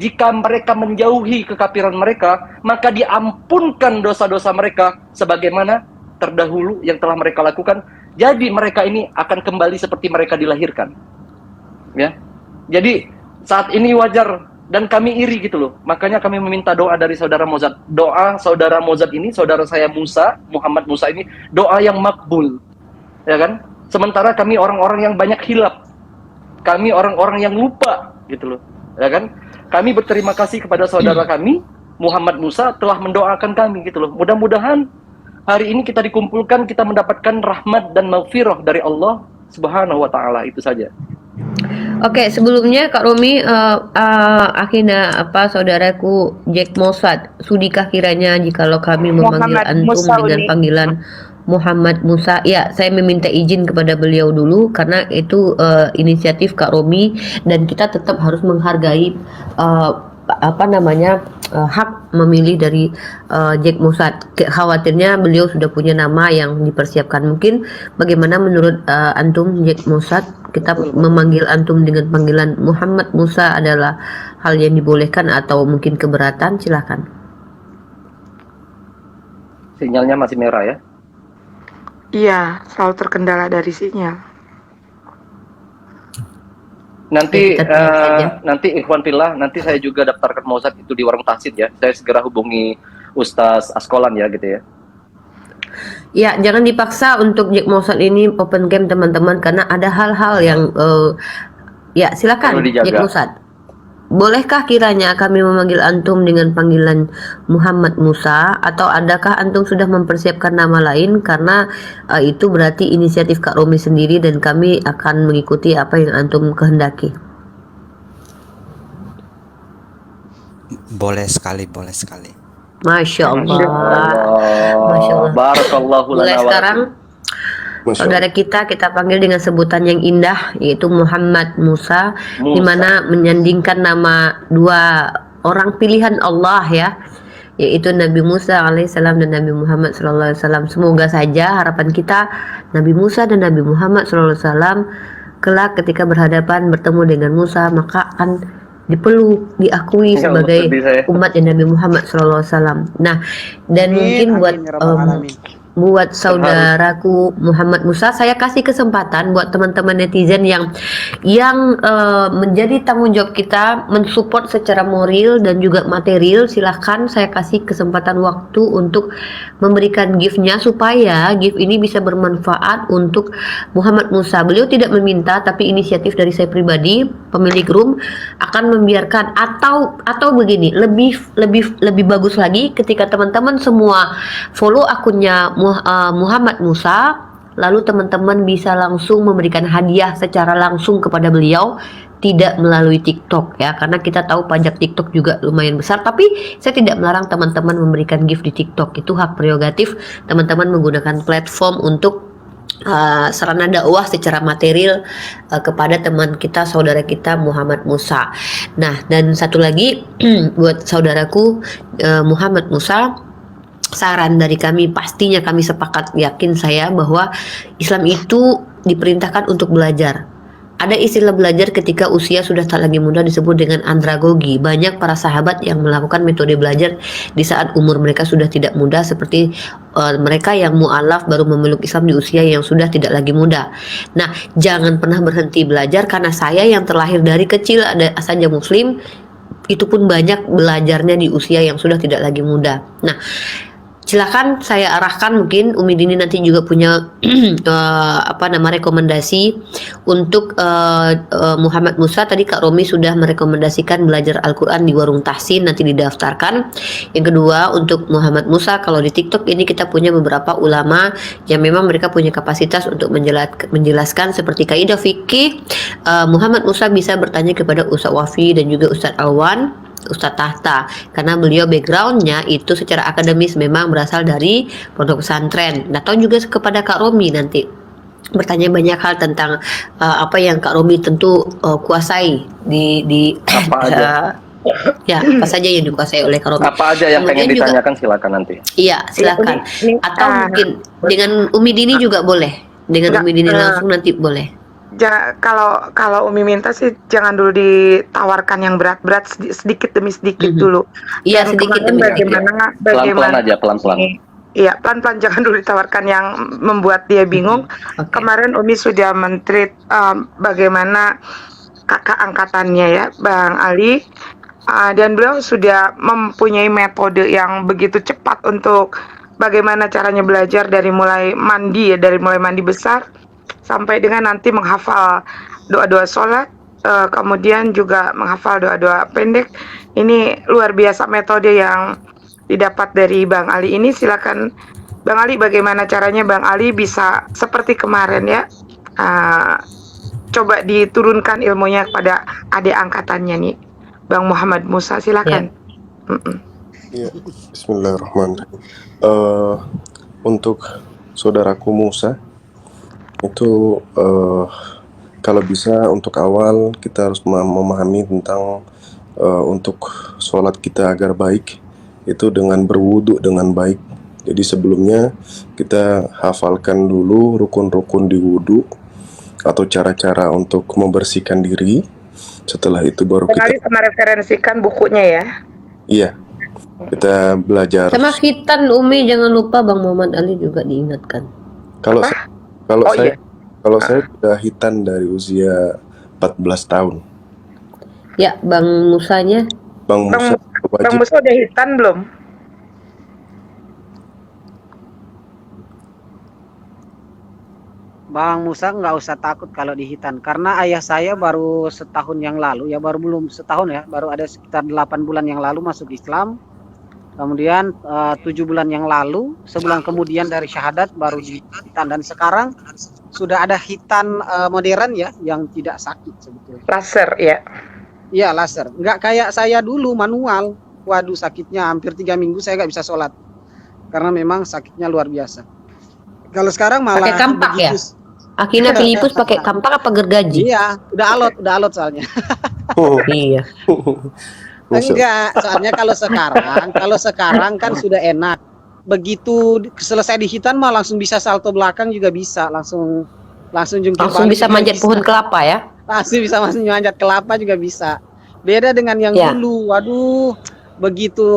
jika mereka menjauhi kekafiran mereka, maka diampunkan dosa-dosa mereka sebagaimana terdahulu yang telah mereka lakukan, Jadi mereka ini akan kembali seperti mereka dilahirkan. Ya. Jadi saat ini wajar dan kami iri gitu loh. Makanya kami meminta doa dari saudara Mozat. Doa saudara Mozat ini, saudara saya Musa, Muhammad Musa ini, doa yang makbul. Ya kan? Sementara kami orang-orang yang banyak hilaf. Kami orang-orang yang lupa gitu loh. Ya kan? Kami berterima kasih kepada saudara kami Muhammad Musa telah mendoakan kami gitu loh. Mudah-mudahan hari ini kita dikumpulkan, kita mendapatkan rahmat dan maghfirah dari Allah Subhanahu wa taala, itu saja. Oke, sebelumnya Kak Romi, akhirnya saudaraku Jack Mossad, sudikah kiranya jikalau kami memanggil Muhammad antum Musa dengan Uni. panggilan Muhammad Musa? Ya, saya meminta izin kepada beliau dulu karena itu inisiatif Kak Romi dan kita tetap harus menghargai hak memilih dari Jack Mossad. Khawatirnya beliau sudah punya nama yang dipersiapkan. Mungkin bagaimana menurut antum Jack Mossad, kita memanggil antum dengan panggilan Muhammad Musa adalah hal yang dibolehkan atau mungkin keberatan? Silakan. Sinyalnya masih merah ya. Iya, selalu terkendala dari sinyal. Nanti Ya, kita tunggu saja. nanti Ikhwan Fillah, nanti saya juga daftarkan Mozat itu di warung Tahsid ya. Saya segera hubungi Ustaz Askolan ya gitu ya. Ya, jangan dipaksa untuk Jack Mossad ini open game teman-teman karena ada hal-hal yang ya silakan Perlu dijaga. Jack Mossad. Bolehkah kiranya kami memanggil antum dengan panggilan Muhammad Musa atau adakah antum sudah mempersiapkan nama lain karena itu berarti inisiatif Kak Romi sendiri dan kami akan mengikuti apa yang antum kehendaki. Boleh sekali, boleh sekali. Masya Allah. Masya Allah. Barakallahu Mulai lana wa sekarang Masya saudara kita panggil dengan sebutan yang indah yaitu Muhammad Musa, Musa. di mana menyandingkan nama dua orang pilihan Allah ya, yaitu Nabi Musa alaihissalam dan Nabi Muhammad sallallahu alaihi wasallam. Semoga saja harapan kita Nabi Musa dan Nabi Muhammad sallallahu alaihi wasallam kelak ketika berhadapan bertemu dengan Musa maka akan dipeluk, diakui Ya Allah, sebagai sedih saya. umat Nabi Muhammad sallallahu alaihi wasallam. Nah, dan mungkin buat Amin, ya Rabbal Alamin. buat saudaraku Muhammad Musa, saya kasih kesempatan buat teman-teman netizen yang menjadi tanggung jawab kita mensupport secara moral dan juga material. Silahkan saya kasih kesempatan waktu untuk memberikan gift-nya supaya gift ini bisa bermanfaat untuk Muhammad Musa. Beliau tidak meminta, tapi inisiatif dari saya pribadi, pemilik room akan membiarkan atau begini, lebih bagus lagi ketika teman-teman semua follow akunnya Muhammad Musa, lalu teman-teman bisa langsung memberikan hadiah secara langsung kepada beliau, tidak melalui TikTok ya, karena kita tahu pajak TikTok juga lumayan besar. Tapi saya tidak melarang teman-teman memberikan gift di TikTok, itu hak prerogatif teman-teman menggunakan platform untuk sarana dakwah secara material kepada teman kita, saudara kita Muhammad Musa. Nah, dan satu lagi buat saudaraku Muhammad Musa, saran dari kami, pastinya kami sepakat, yakin saya bahwa Islam itu diperintahkan untuk belajar. Ada istilah belajar ketika usia sudah tak lagi muda disebut dengan andragogi. Banyak para sahabat yang melakukan metode belajar di saat umur mereka sudah tidak muda, seperti mereka yang mu'alaf baru memeluk Islam di usia yang sudah tidak lagi muda. Nah, jangan pernah berhenti belajar, karena saya yang terlahir dari kecil ada saja muslim, itu pun banyak belajarnya di usia yang sudah tidak lagi muda. Nah, silakan saya arahkan, mungkin Umi Dini nanti juga punya rekomendasi untuk Muhammad Musa. Tadi Kak Romi sudah merekomendasikan belajar Al-Quran di warung tahsin, nanti didaftarkan. Yang kedua, untuk Muhammad Musa, kalau di TikTok ini kita punya beberapa ulama yang memang mereka punya kapasitas untuk menjelaskan seperti kaidah fikih. Muhammad Musa bisa bertanya kepada Ustaz Wafi dan juga Ustaz Alwan, Ustadz Tahta, karena beliau backgroundnya itu secara akademis memang berasal dari pondok pesantren. Atau juga kepada Kak Romi nanti bertanya banyak hal tentang apa yang Kak Romi tentu kuasai di Apa aja? ya, apa saja yang dikuasai oleh Kak Romi. Apa aja yang Kemudian pengen juga, ditanyakan silakan nanti. iya silakan. Atau mungkin dengan Umi Dini juga boleh. Dengan Enggak, Umi Dini langsung nanti boleh. Kalau Umi minta sih jangan dulu ditawarkan yang berat-berat, sedikit demi sedikit dulu. Iya, Dan sedikit kemarin demi sedikit. Pelan-pelan aja, pelan-pelan. Iya, pelan-pelan jangan dulu ditawarkan yang membuat dia bingung. Oke. Kemarin Umi sudah men-treat bagaimana kakak angkatannya ya, Bang Ali. Dan beliau sudah mempunyai metode yang begitu cepat untuk bagaimana caranya belajar dari mulai mandi ya, dari mulai mandi besar sampai dengan nanti menghafal doa-doa sholat, kemudian juga menghafal doa-doa pendek. Ini luar biasa metode yang didapat dari Bang Ali ini. Silakan Bang Ali, bagaimana caranya Bang Ali bisa seperti kemarin ya, coba diturunkan ilmunya kepada adik angkatannya nih, Bang Muhammad Musa, silakan. Ya, Bismillahirrahmanirrahim. Untuk saudaraku Musa itu kalau bisa untuk awal kita harus memahami tentang untuk sholat kita agar baik itu dengan berwudu dengan baik. Jadi sebelumnya kita hafalkan dulu rukun-rukun di wudu atau cara-cara untuk membersihkan diri. Setelah itu baru Bang Ali kita sama referensikan bukunya ya. iya kita belajar. Sama khitan Umi, jangan lupa Bang Muhammad Ali juga diingatkan. Kalau Apa? kalau Oh, saya iya. kalau saya sudah hitan dari usia 14 tahun. Ya, Bang Musanya. Bang Musa Bang wajib Musa udah hitan belum? Bang Musa nggak usah takut kalau dihitan, karena ayah saya baru setahun yang lalu ya, baru belum setahun ya, baru ada sekitar 8 bulan yang lalu masuk Islam. Kemudian 7 bulan yang lalu, sebulan kemudian dari syahadat baru dihitan, dan sekarang sudah ada hitan modern ya yang tidak sakit sebetulnya. Laser ya. Iya, laser. Nggak kayak saya dulu manual. Waduh, sakitnya hampir 3 minggu saya nggak bisa sholat karena memang sakitnya luar biasa. Kalau sekarang malah Pakai kampak ya? begitu. Akhirnya Filipus pakai kampak apa gergaji? Iya, udah alot soalnya. Iya. Musa. Enggak, soalnya kalau sekarang kan sudah enak. Begitu selesai dihitan mah langsung bisa salto belakang juga bisa, langsung jungkir Langsung balik bisa juga manjat pohon kelapa ya? Langsung bisa manjat kelapa juga bisa. Beda dengan yang Ya. dulu. Waduh, begitu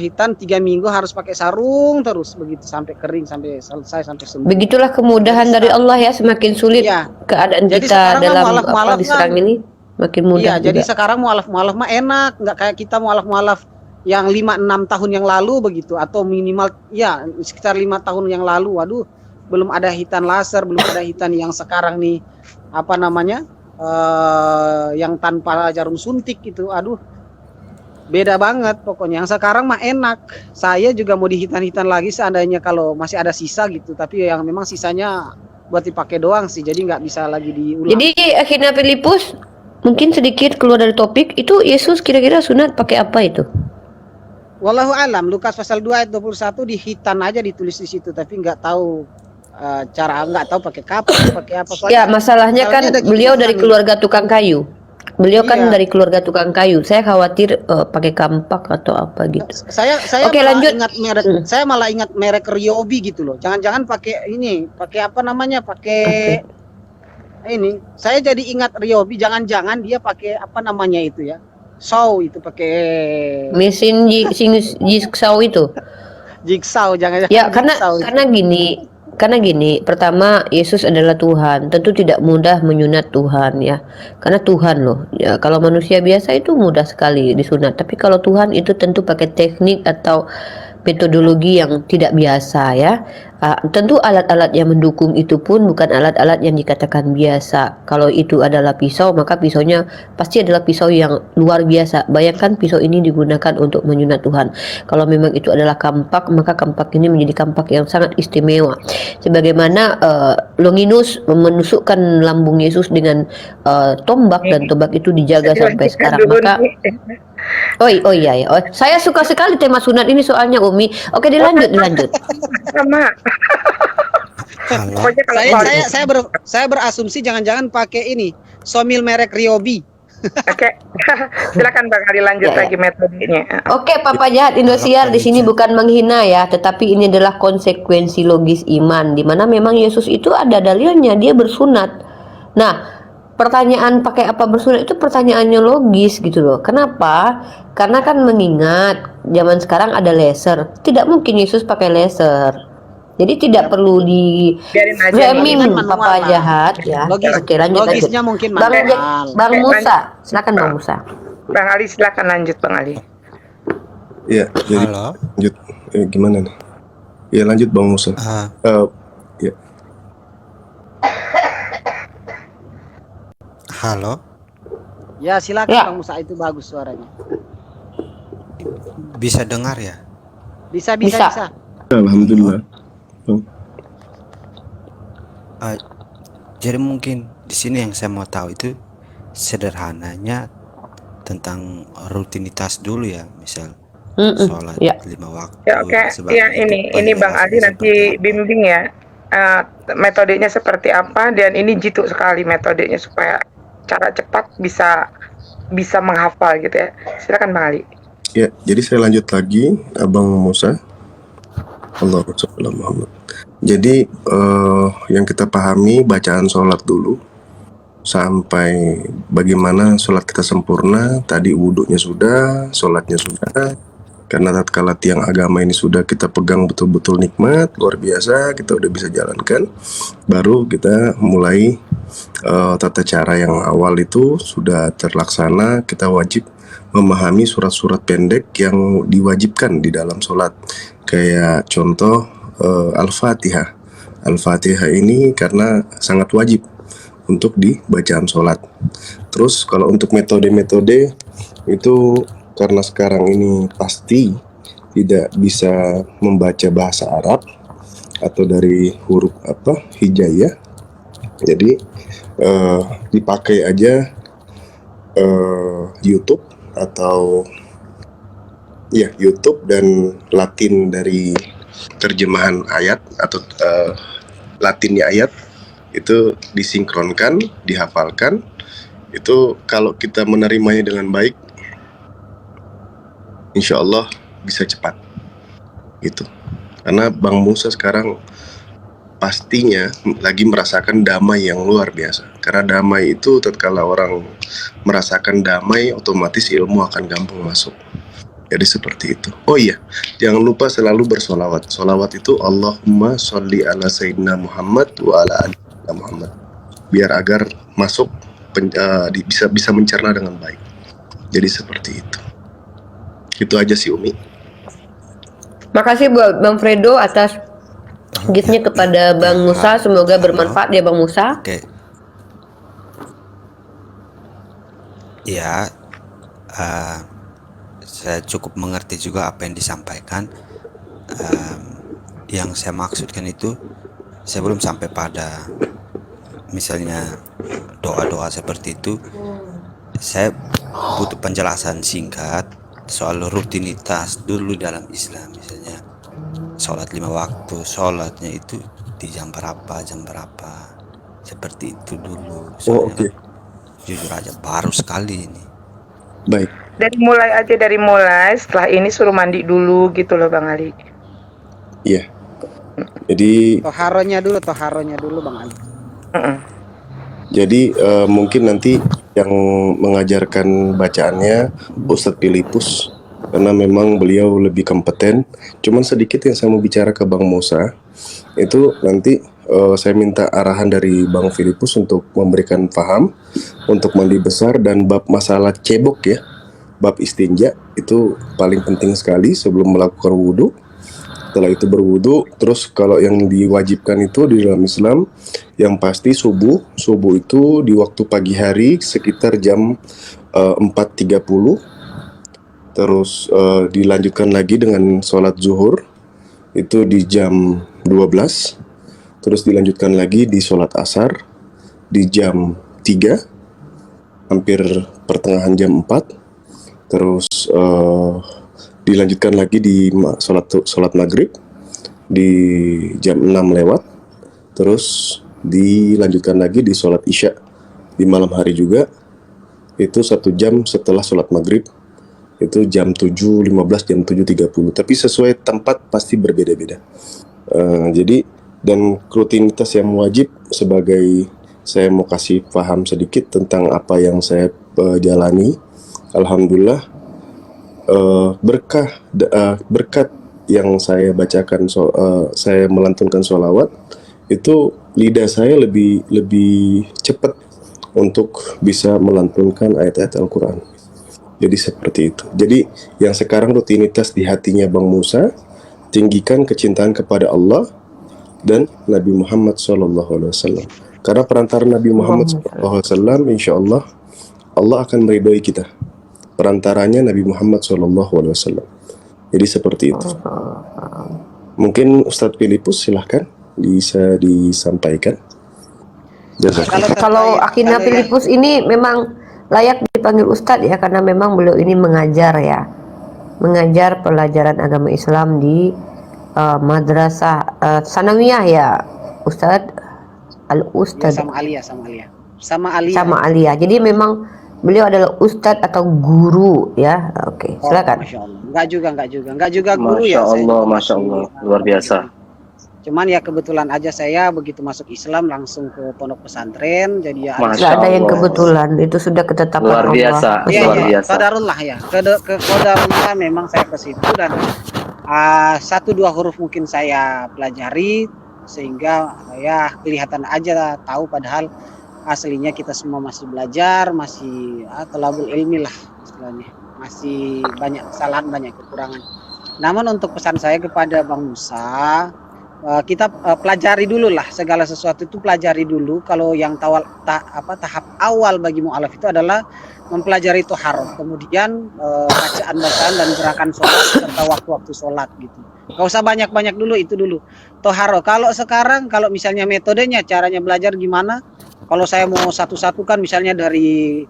hitan 3 minggu harus pakai sarung terus begitu sampai kering, sampai selesai, sampai sembuh. Begitulah kemudahan dari Allah ya, semakin sulit Iya. keadaan Jadi kita sekarang mah dalam mualaf-mualaf diserang kan. ini makin mudah Iya, jadi juga. sekarang mualaf-mualaf mah enak, nggak kayak kita mualaf-mualaf yang 5-6 tahun yang lalu begitu, atau minimal ya sekitar 5 tahun yang lalu. Waduh, belum ada hitan laser, belum ada hitan yang sekarang nih apa namanya? Yang tanpa jarum suntik gitu. Aduh, beda banget pokoknya. Yang sekarang mah enak. Saya juga mau dihitan-hitan lagi seandainya kalau masih ada sisa gitu, tapi yang memang sisanya buat dipakai doang sih, jadi nggak bisa lagi diulang. Jadi akhirnya Filipus mungkin sedikit keluar dari topik, itu Yesus kira-kira sunat pakai apa itu? Wallahu alam, Lukas pasal 2 ayat 21 dihitan aja ditulis di situ, tapi nggak tahu cara, nggak tahu pakai kapas, pakai apa. Ya, masalahnya kan ada beliau kisah dari nih. keluarga tukang kayu. Beliau kan Iya. dari keluarga tukang kayu. Saya khawatir pakai kampak atau apa gitu. Saya Oke, malah lanjut. ingat merek, saya malah ingat merek Ryobi gitu loh. Jangan-jangan pakai ini, pakai apa namanya? Pakai ini. Saya jadi ingat Ryobi, jangan-jangan dia pakai apa namanya itu ya? Saw itu pakai Mesin jigsaw itu. jigsaw, jangan-jangan Ya, karena jigsaw itu. karena gini, pertama Yesus adalah Tuhan, tentu tidak mudah menyunat Tuhan ya. Karena Tuhan loh. Ya, kalau manusia biasa itu mudah sekali disunat, tapi kalau Tuhan itu tentu pakai teknik atau metodologi yang tidak biasa ya. Tentu alat-alat yang mendukung itu pun bukan alat-alat yang dikatakan biasa. Kalau itu adalah pisau, maka pisaunya pasti adalah pisau yang luar biasa. Bayangkan pisau ini digunakan untuk menyunat Tuhan. Kalau memang itu adalah kampak, maka kampak ini menjadi kampak yang sangat istimewa. Sebagaimana Longinus menusukkan lambung Yesus dengan tombak, dan tombak itu dijaga sampai sekarang. Maka oh iya ya. Oh, saya suka sekali tema sunat ini soalnya Umi. Oke, dilanjut. Sama. Kalau Pokoknya kalau Saya berasumsi jangan-jangan pakai ini, somil merek Ryobi. Oke. Silakan Bang Ali lanjut Ya, ya. lagi metodenya. Oke, Papa Jahat Indosiar, di sini bukan menghina ya, tetapi ini adalah konsekuensi logis iman, di mana memang Yesus itu ada dalilnya, dia bersunat. Nah, pertanyaan pakai apa bersunat itu pertanyaannya logis gitu loh. Kenapa? Karena kan mengingat zaman sekarang ada laser. Tidak mungkin Yesus pakai laser. Jadi tidak perlu di Biarin aja framing Kan manual papa lah. jahat ya. Logis, Oke, lanjut. logisnya mungkin Bang manual. Bang Musa, silakan Bang Musa. Bang Ali silakan lanjut Bang Ali. Ya, jadi Halo. lanjut. Gimana nih? Ya lanjut Bang Musa. Ya. Halo. Ya silakan Ya. Bang Musa, itu bagus suaranya. Bisa dengar ya? Bisa. Bisa. Alhamdulillah. Jadi mungkin di sini yang saya mau tahu itu sederhananya tentang rutinitas dulu ya, misal sholat ya. 5 waktu. Ya oke, sebab ya itu ini Bang Ali penjelasannya nanti seperti apa. bimbing ya. Metodenya seperti apa, dan ini jitu sekali metodenya supaya cara cepat bisa menghafal gitu ya. Silakan Bang Ali. Ya, jadi saya lanjut lagi, Abang Musa. Allahu Akbar Muhammad. Jadi yang kita pahami bacaan sholat dulu sampai bagaimana sholat kita sempurna. Tadi wudhunya sudah, sholatnya sudah. Karena tatkala tiang agama ini sudah kita pegang betul-betul nikmat, luar biasa, kita udah bisa jalankan. Baru kita mulai tata cara yang awal itu sudah terlaksana. Kita wajib memahami surat-surat pendek yang diwajibkan di dalam sholat. Kayak contoh Al-Fatihah. Al-Fatihah ini karena sangat wajib untuk di bacaan sholat. Terus kalau untuk metode-metode itu karena sekarang ini pasti tidak bisa membaca bahasa Arab atau dari huruf hijaiyah, jadi dipakai aja YouTube atau YouTube dan Latin dari terjemahan ayat atau Latinnya ayat itu disinkronkan, dihafalkan. Itu kalau kita menerimanya dengan baik, insya Allah bisa cepat gitu. Karena Bang Musa sekarang pastinya lagi merasakan damai yang luar biasa. Karena damai itu tatkala orang merasakan damai, otomatis ilmu akan gampang masuk. Jadi seperti itu. Oh iya, jangan lupa selalu bersolawat. Solawat itu Allahumma sholli ala sayyidina Muhammad wa ala ali Muhammad. Biar agar masuk bisa mencerna dengan baik. Jadi seperti itu. Itu aja sih Umi. Makasih buat Bang Fredo atas giftnya kepada Bang Musa. Semoga bermanfaat ya Bang Musa. Oke. Ya, saya cukup mengerti juga apa yang disampaikan. Yang saya maksudkan itu, saya belum sampai pada misalnya doa-doa seperti itu. Saya butuh penjelasan singkat soal rutinitas dulu dalam Islam. Misalnya sholat 5 waktu, sholatnya itu di jam berapa, seperti itu dulu. Soalnya kan, jujur aja baru sekali ini. Baik. Dari mulai setelah ini suruh mandi dulu gitu loh Bang Ali. Iya. Jadi Toharonya dulu Bang Ali. Jadi mungkin nanti yang mengajarkan bacaannya Ustadz Filipus, karena memang beliau lebih kompeten. Cuman sedikit yang saya mau bicara ke Bang Musa, itu nanti saya minta arahan dari Bang Filipus untuk memberikan paham untuk mandi besar dan bab masalah cebok ya. Bab istinja itu paling penting sekali sebelum melakukan wudhu. Setelah itu berwudhu, terus kalau yang diwajibkan itu di dalam Islam yang pasti subuh itu di waktu pagi hari sekitar jam 4.30, terus dilanjutkan lagi dengan sholat zuhur itu di jam 12, terus dilanjutkan lagi di sholat asar di jam 3 hampir pertengahan jam 4, terus dilanjutkan lagi di sholat maghrib di jam 6 lewat, terus dilanjutkan lagi di sholat isya di malam hari juga, itu 1 jam setelah sholat maghrib, itu jam 7.15, jam 7.30, tapi sesuai tempat pasti berbeda-beda. Jadi dan rutinitas yang wajib sebagai saya mau kasih paham sedikit tentang apa yang saya jalani. Alhamdulillah, berkat yang saya bacakan, saya melantunkan sholawat, itu lidah saya lebih cepat untuk bisa melantunkan ayat-ayat Al-Quran. Jadi seperti itu. Jadi yang sekarang rutinitas di hatinya Bang Musa, tinggikan kecintaan kepada Allah dan Nabi Muhammad SAW. Karena perantara Nabi Muhammad SAW, insya Allah, Allah akan meridhoi kita. Perantaranya Nabi Muhammad SAW. Jadi seperti itu. Mungkin Ustadz Filipus silahkan bisa disampaikan. Kalau Akhina Filipus ini memang layak dipanggil Ustadz ya, karena memang beliau ini mengajar ya, mengajar pelajaran agama Islam di madrasah sanawiyah ya, Ustadz Al-Ustadz sama Alia. sama Alia. Jadi memang beliau adalah Ustadz atau guru ya. Oke, silakan. Masya Allah. Enggak juga guru Masya ya. Allah, Masya Allah, luar biasa. Cuman ya kebetulan aja saya begitu masuk Islam langsung ke pondok pesantren, jadi ya Masya Nggak ada yang Allah. kebetulan, itu sudah ketetapan Luar biasa. Allah. Iya, Luar iya, biasa. qadarullah ya. Ke qadarullah memang saya ke situ dan 1-2 huruf mungkin saya pelajari sehingga ya kelihatan aja tahu, padahal aslinya kita semua masih belajar, masih thalabul ilmi lah istilahnya. Masih banyak kesalahan, banyak kekurangan. Namun untuk pesan saya kepada Bang Musa, kita pelajari dulu lah segala sesuatu itu, pelajari dulu. Kalau yang tahap awal bagi mu'alaf itu adalah mempelajari toharoh, kemudian bacaan dan gerakan sholat serta waktu-waktu sholat gitu. Gak usah banyak-banyak dulu, itu dulu toharoh. Kalau sekarang, kalau misalnya metodenya, caranya belajar gimana, kalau saya mau satu-satu kan misalnya dari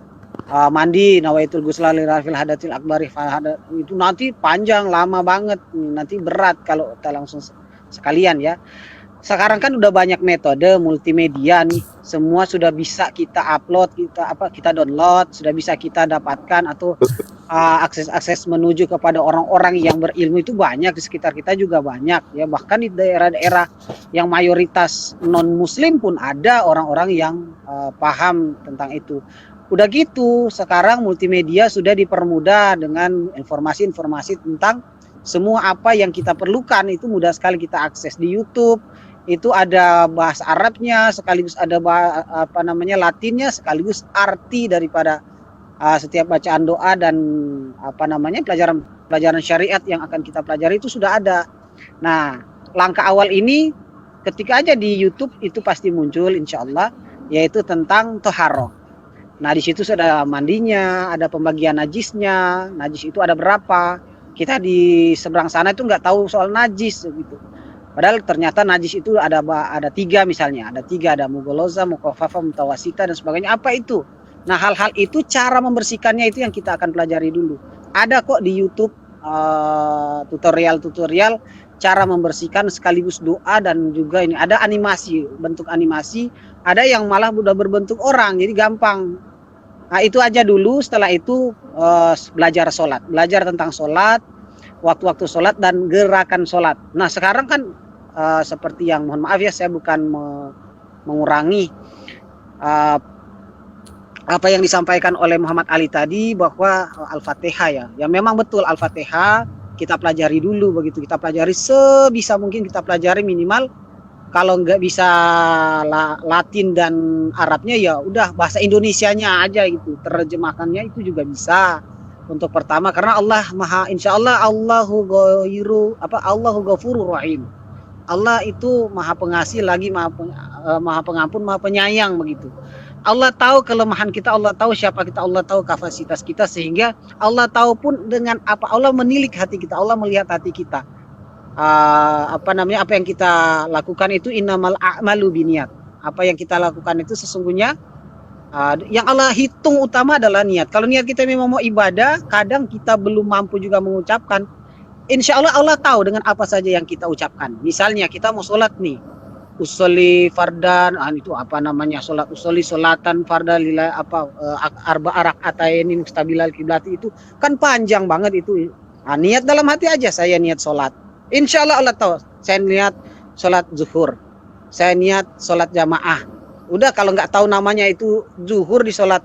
mandi nawaitul ghusla li rafil hadatil akbari itu nanti panjang, lama banget, nanti berat kalau kita langsung sekalian ya. Sekarang kan udah banyak metode multimedia nih, semua sudah bisa kita upload, kita download, sudah bisa kita dapatkan, atau akses menuju kepada orang-orang yang berilmu itu banyak di sekitar kita juga banyak ya. Bahkan di daerah-daerah yang mayoritas non muslim pun ada orang-orang yang paham tentang itu. Udah gitu sekarang multimedia sudah dipermudah dengan informasi-informasi tentang semua apa yang kita perlukan, itu mudah sekali kita akses di YouTube. Itu ada bahasa Arabnya, sekaligus ada Latinnya, sekaligus arti daripada setiap bacaan doa dan pelajaran syariat yang akan kita pelajari itu sudah ada. Nah, langkah awal ini ketika aja di YouTube itu pasti muncul insya Allah, yaitu tentang toharoh. Nah, di situ sudah mandinya, ada pembagian najisnya, najis itu ada berapa. Kita di seberang sana itu nggak tahu soal najis gitu. Padahal ternyata najis itu ada 3 misalnya, ada mughalazah, mukhaffafah, mutawasita dan sebagainya. Apa itu? Nah, hal-hal itu cara membersihkannya itu yang kita akan pelajari dulu. Ada kok di YouTube tutorial cara membersihkan sekaligus doa, dan juga ini ada animasi, bentuk animasi, ada yang malah udah berbentuk orang, jadi gampang. Nah, itu aja dulu. Setelah itu belajar sholat, belajar tentang sholat, waktu-waktu sholat dan gerakan sholat. Nah, sekarang kan seperti yang, mohon maaf ya, saya bukan mengurangi apa yang disampaikan oleh Muhammad Ali tadi, bahwa Al-Fatihah ya memang betul, Al-Fatihah kita pelajari dulu, begitu kita pelajari sebisa mungkin, kita pelajari minimal. Kalau nggak bisa Latin dan Arabnya, ya udah bahasa Indonesianya aja gitu, terjemahkannya itu juga bisa untuk pertama, karena Allah insya Allah Allahu ghafurur rahim. Allah itu maha pengasih lagi maha pengampun, maha penyayang begitu. Allah tahu kelemahan kita, Allah tahu siapa kita, Allah tahu kapasitas kita, sehingga Allah tahu pun dengan apa, Allah menilik hati kita, Allah melihat hati kita. Apa yang kita lakukan itu innamal a'malu binniyat. Apa yang kita lakukan itu sesungguhnya yang Allah hitung utama adalah niat. Kalau niat kita memang mau ibadah, kadang kita belum mampu juga mengucapkan, insya Allah Allah tahu dengan apa saja yang kita ucapkan. Misalnya kita mau sholat nih, usolli fardan, itu solatan fardan lillah, arba rakaatain mustabilal kiblati, itu kan panjang banget itu. Niat dalam hati aja, saya niat sholat, insya Allah Allah tahu. Saya niat sholat zuhur, saya niat sholat jamaah, Udah kalau nggak tahu namanya itu zuhur di sholat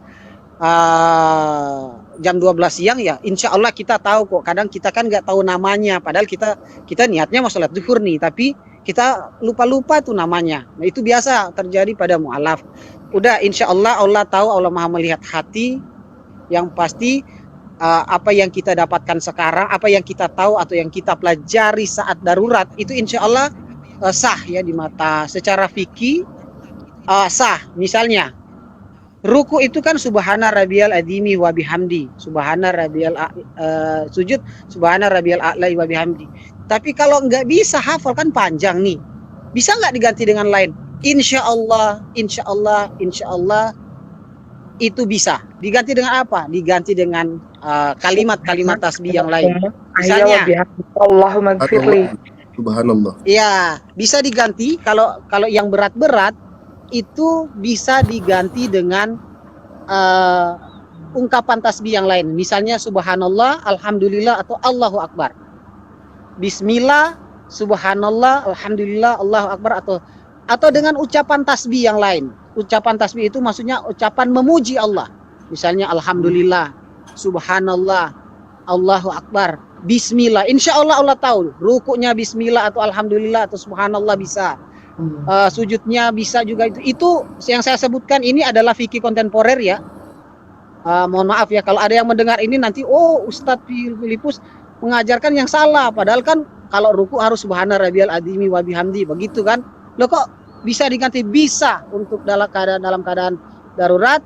jam 12 siang ya, insya Allah kita tahu kok. Kadang kita kan nggak tahu namanya, padahal kita niatnya mau sholat zuhur nih, tapi kita lupa tuh namanya. Nah itu biasa terjadi pada mu'alaf. Udah insya Allah Allah tahu, Allah maha melihat hati. Yang pasti apa yang kita dapatkan sekarang, apa yang kita tahu atau yang kita pelajari saat darurat itu insya Allah sah ya di mata secara fikih sah. Misalnya ruku itu kan subhana rabbiyal azimi wa bihamdi, subhana rabbiyal sujud subhana rabbiyal a'la wa bihamdi. Tapi kalau nggak bisa hafal kan panjang nih, bisa nggak diganti dengan lain? Insya Allah itu bisa. Diganti dengan apa? Diganti dengan kalimat-kalimat tasbih yang lain. Misalnya Allahumma gfirli. Subhanallah. ya bisa diganti. Kalau yang berat-berat itu bisa diganti dengan ungkapan tasbih yang lain. Misalnya subhanallah, alhamdulillah, atau Allahu akbar. Bismillah, subhanallah, alhamdulillah, Allahu akbar, atau dengan ucapan tasbih yang lain. Ucapan tasbih itu maksudnya ucapan memuji Allah. Misalnya alhamdulillah, subhanallah, Allahu akbar, bismillah. Insya Allah Allah tahu rukuknya bismillah atau alhamdulillah atau subhanallah bisa. Sujudnya bisa juga. Itu yang saya sebutkan ini adalah fikih kontemporer ya. Mohon maaf ya kalau ada yang mendengar ini nanti Ustadz Filipus mengajarkan yang salah, padahal kan kalau ruku harus subhana rabbiyal azimi wa bihamdi, begitu kan? Loh kok bisa diganti? Bisa. Untuk dalam keadaan darurat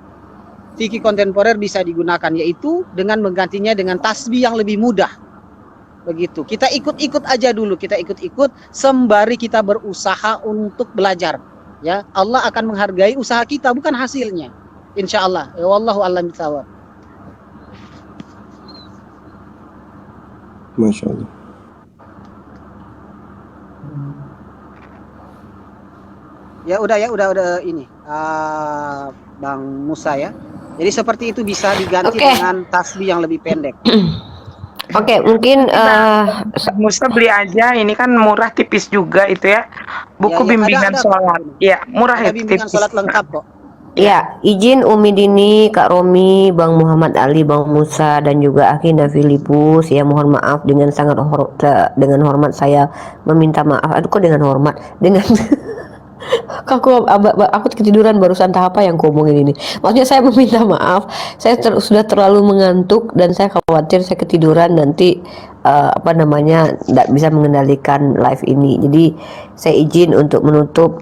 fikih kontemporer bisa digunakan, yaitu dengan menggantinya dengan tasbih yang lebih mudah. Begitu. Kita ikut-ikut aja dulu, kita ikut-ikut sembari kita berusaha untuk belajar. Ya, Allah akan menghargai usaha kita bukan hasilnya. Insya Allah. Ya wallahu a'lam bishawab. Masya Allah. Ya udah ini Bang Musa ya. Jadi seperti itu bisa diganti dengan tasbih yang lebih pendek. Oke, mungkin Musa beli aja, ini kan murah, tipis juga itu ya. Buku bimbingan sholat. Ya, murah ya, bimbingan tipis. sholat lengkap kok. ya, izin Umi Dini, Kak Romi, Bang Muhammad Ali, Bang Musa, dan juga Akina Filipus. Ya, mohon maaf dengan sangat hormat saya meminta maaf. Aduh, kok dengan hormat? Dengan aku ketiduran barusan, tahap apa yang aku omongin ini. Maksudnya saya meminta maaf, saya sudah terlalu mengantuk dan saya khawatir saya ketiduran nanti tidak bisa mengendalikan live ini. Jadi saya izin untuk menutup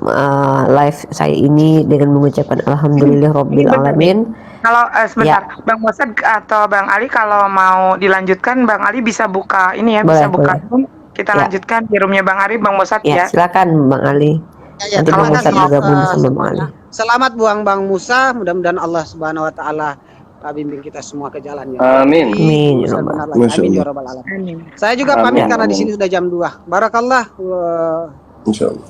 live saya ini dengan mengucapkan alhamdulillahirabbil alamin. Kalau sebentar, ya. Bang Mosad atau Bang Ali kalau mau dilanjutkan, Bang Ali bisa buka ini ya, bisa buka room. Kita lanjutkan di roomnya Bang Ali, Bang Mosad ya. Silakan Bang Ali. Nanti Bang Musa bergabung sama Bang Ali. Selamat buang Bang Musa, mudah-mudahan Allah Subhanahu wa taala bimbing kita semua ke jalan ya. Amin. Amin ya rabbal alamin. Saya juga pamit karena di sini sudah jam 2. Barakallah.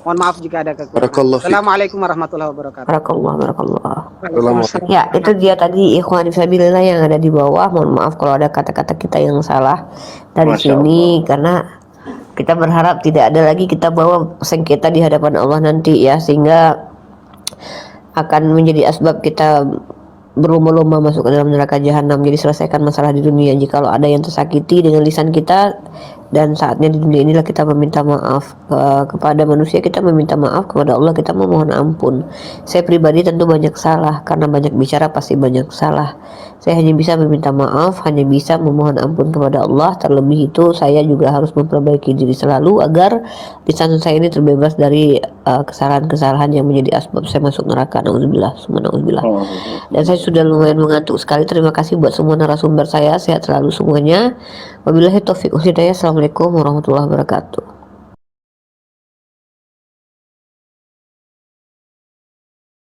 Mohon maaf jika ada kekurangan. Assalamualaikum warahmatullahi wabarakatuh. Barakallah. Ya, itu dia tadi ikhwan fisabilillah yang ada di bawah. Mohon maaf kalau ada kata-kata kita yang salah dari sini karena kita berharap tidak ada lagi kita bawa sengketa di hadapan Allah nanti ya, sehingga akan menjadi asbab kita berlomba-lomba masuk ke dalam neraka jahanam. Jadi selesaikan masalah di dunia. Jikalau ada yang tersakiti dengan lisan kita, dan saatnya di dunia inilah kita meminta maaf kepada manusia, kita meminta maaf kepada Allah, kita memohon ampun. Saya pribadi tentu banyak salah, karena banyak bicara pasti banyak salah. Saya hanya bisa meminta maaf, hanya bisa memohon ampun kepada Allah. Terlebih itu saya juga harus memperbaiki diri selalu agar lisan saya ini terbebas dari kesalahan-kesalahan yang menjadi asbab saya masuk neraka. Nauzubillah, summa nauzubillah. Dan saya sudah lumayan mengantuk sekali. Terima kasih buat semua narasumber saya. Sehat selalu semuanya. Wabillahi taufiq wal hidayah. Assalamualaikum warahmatullahi wabarakatuh.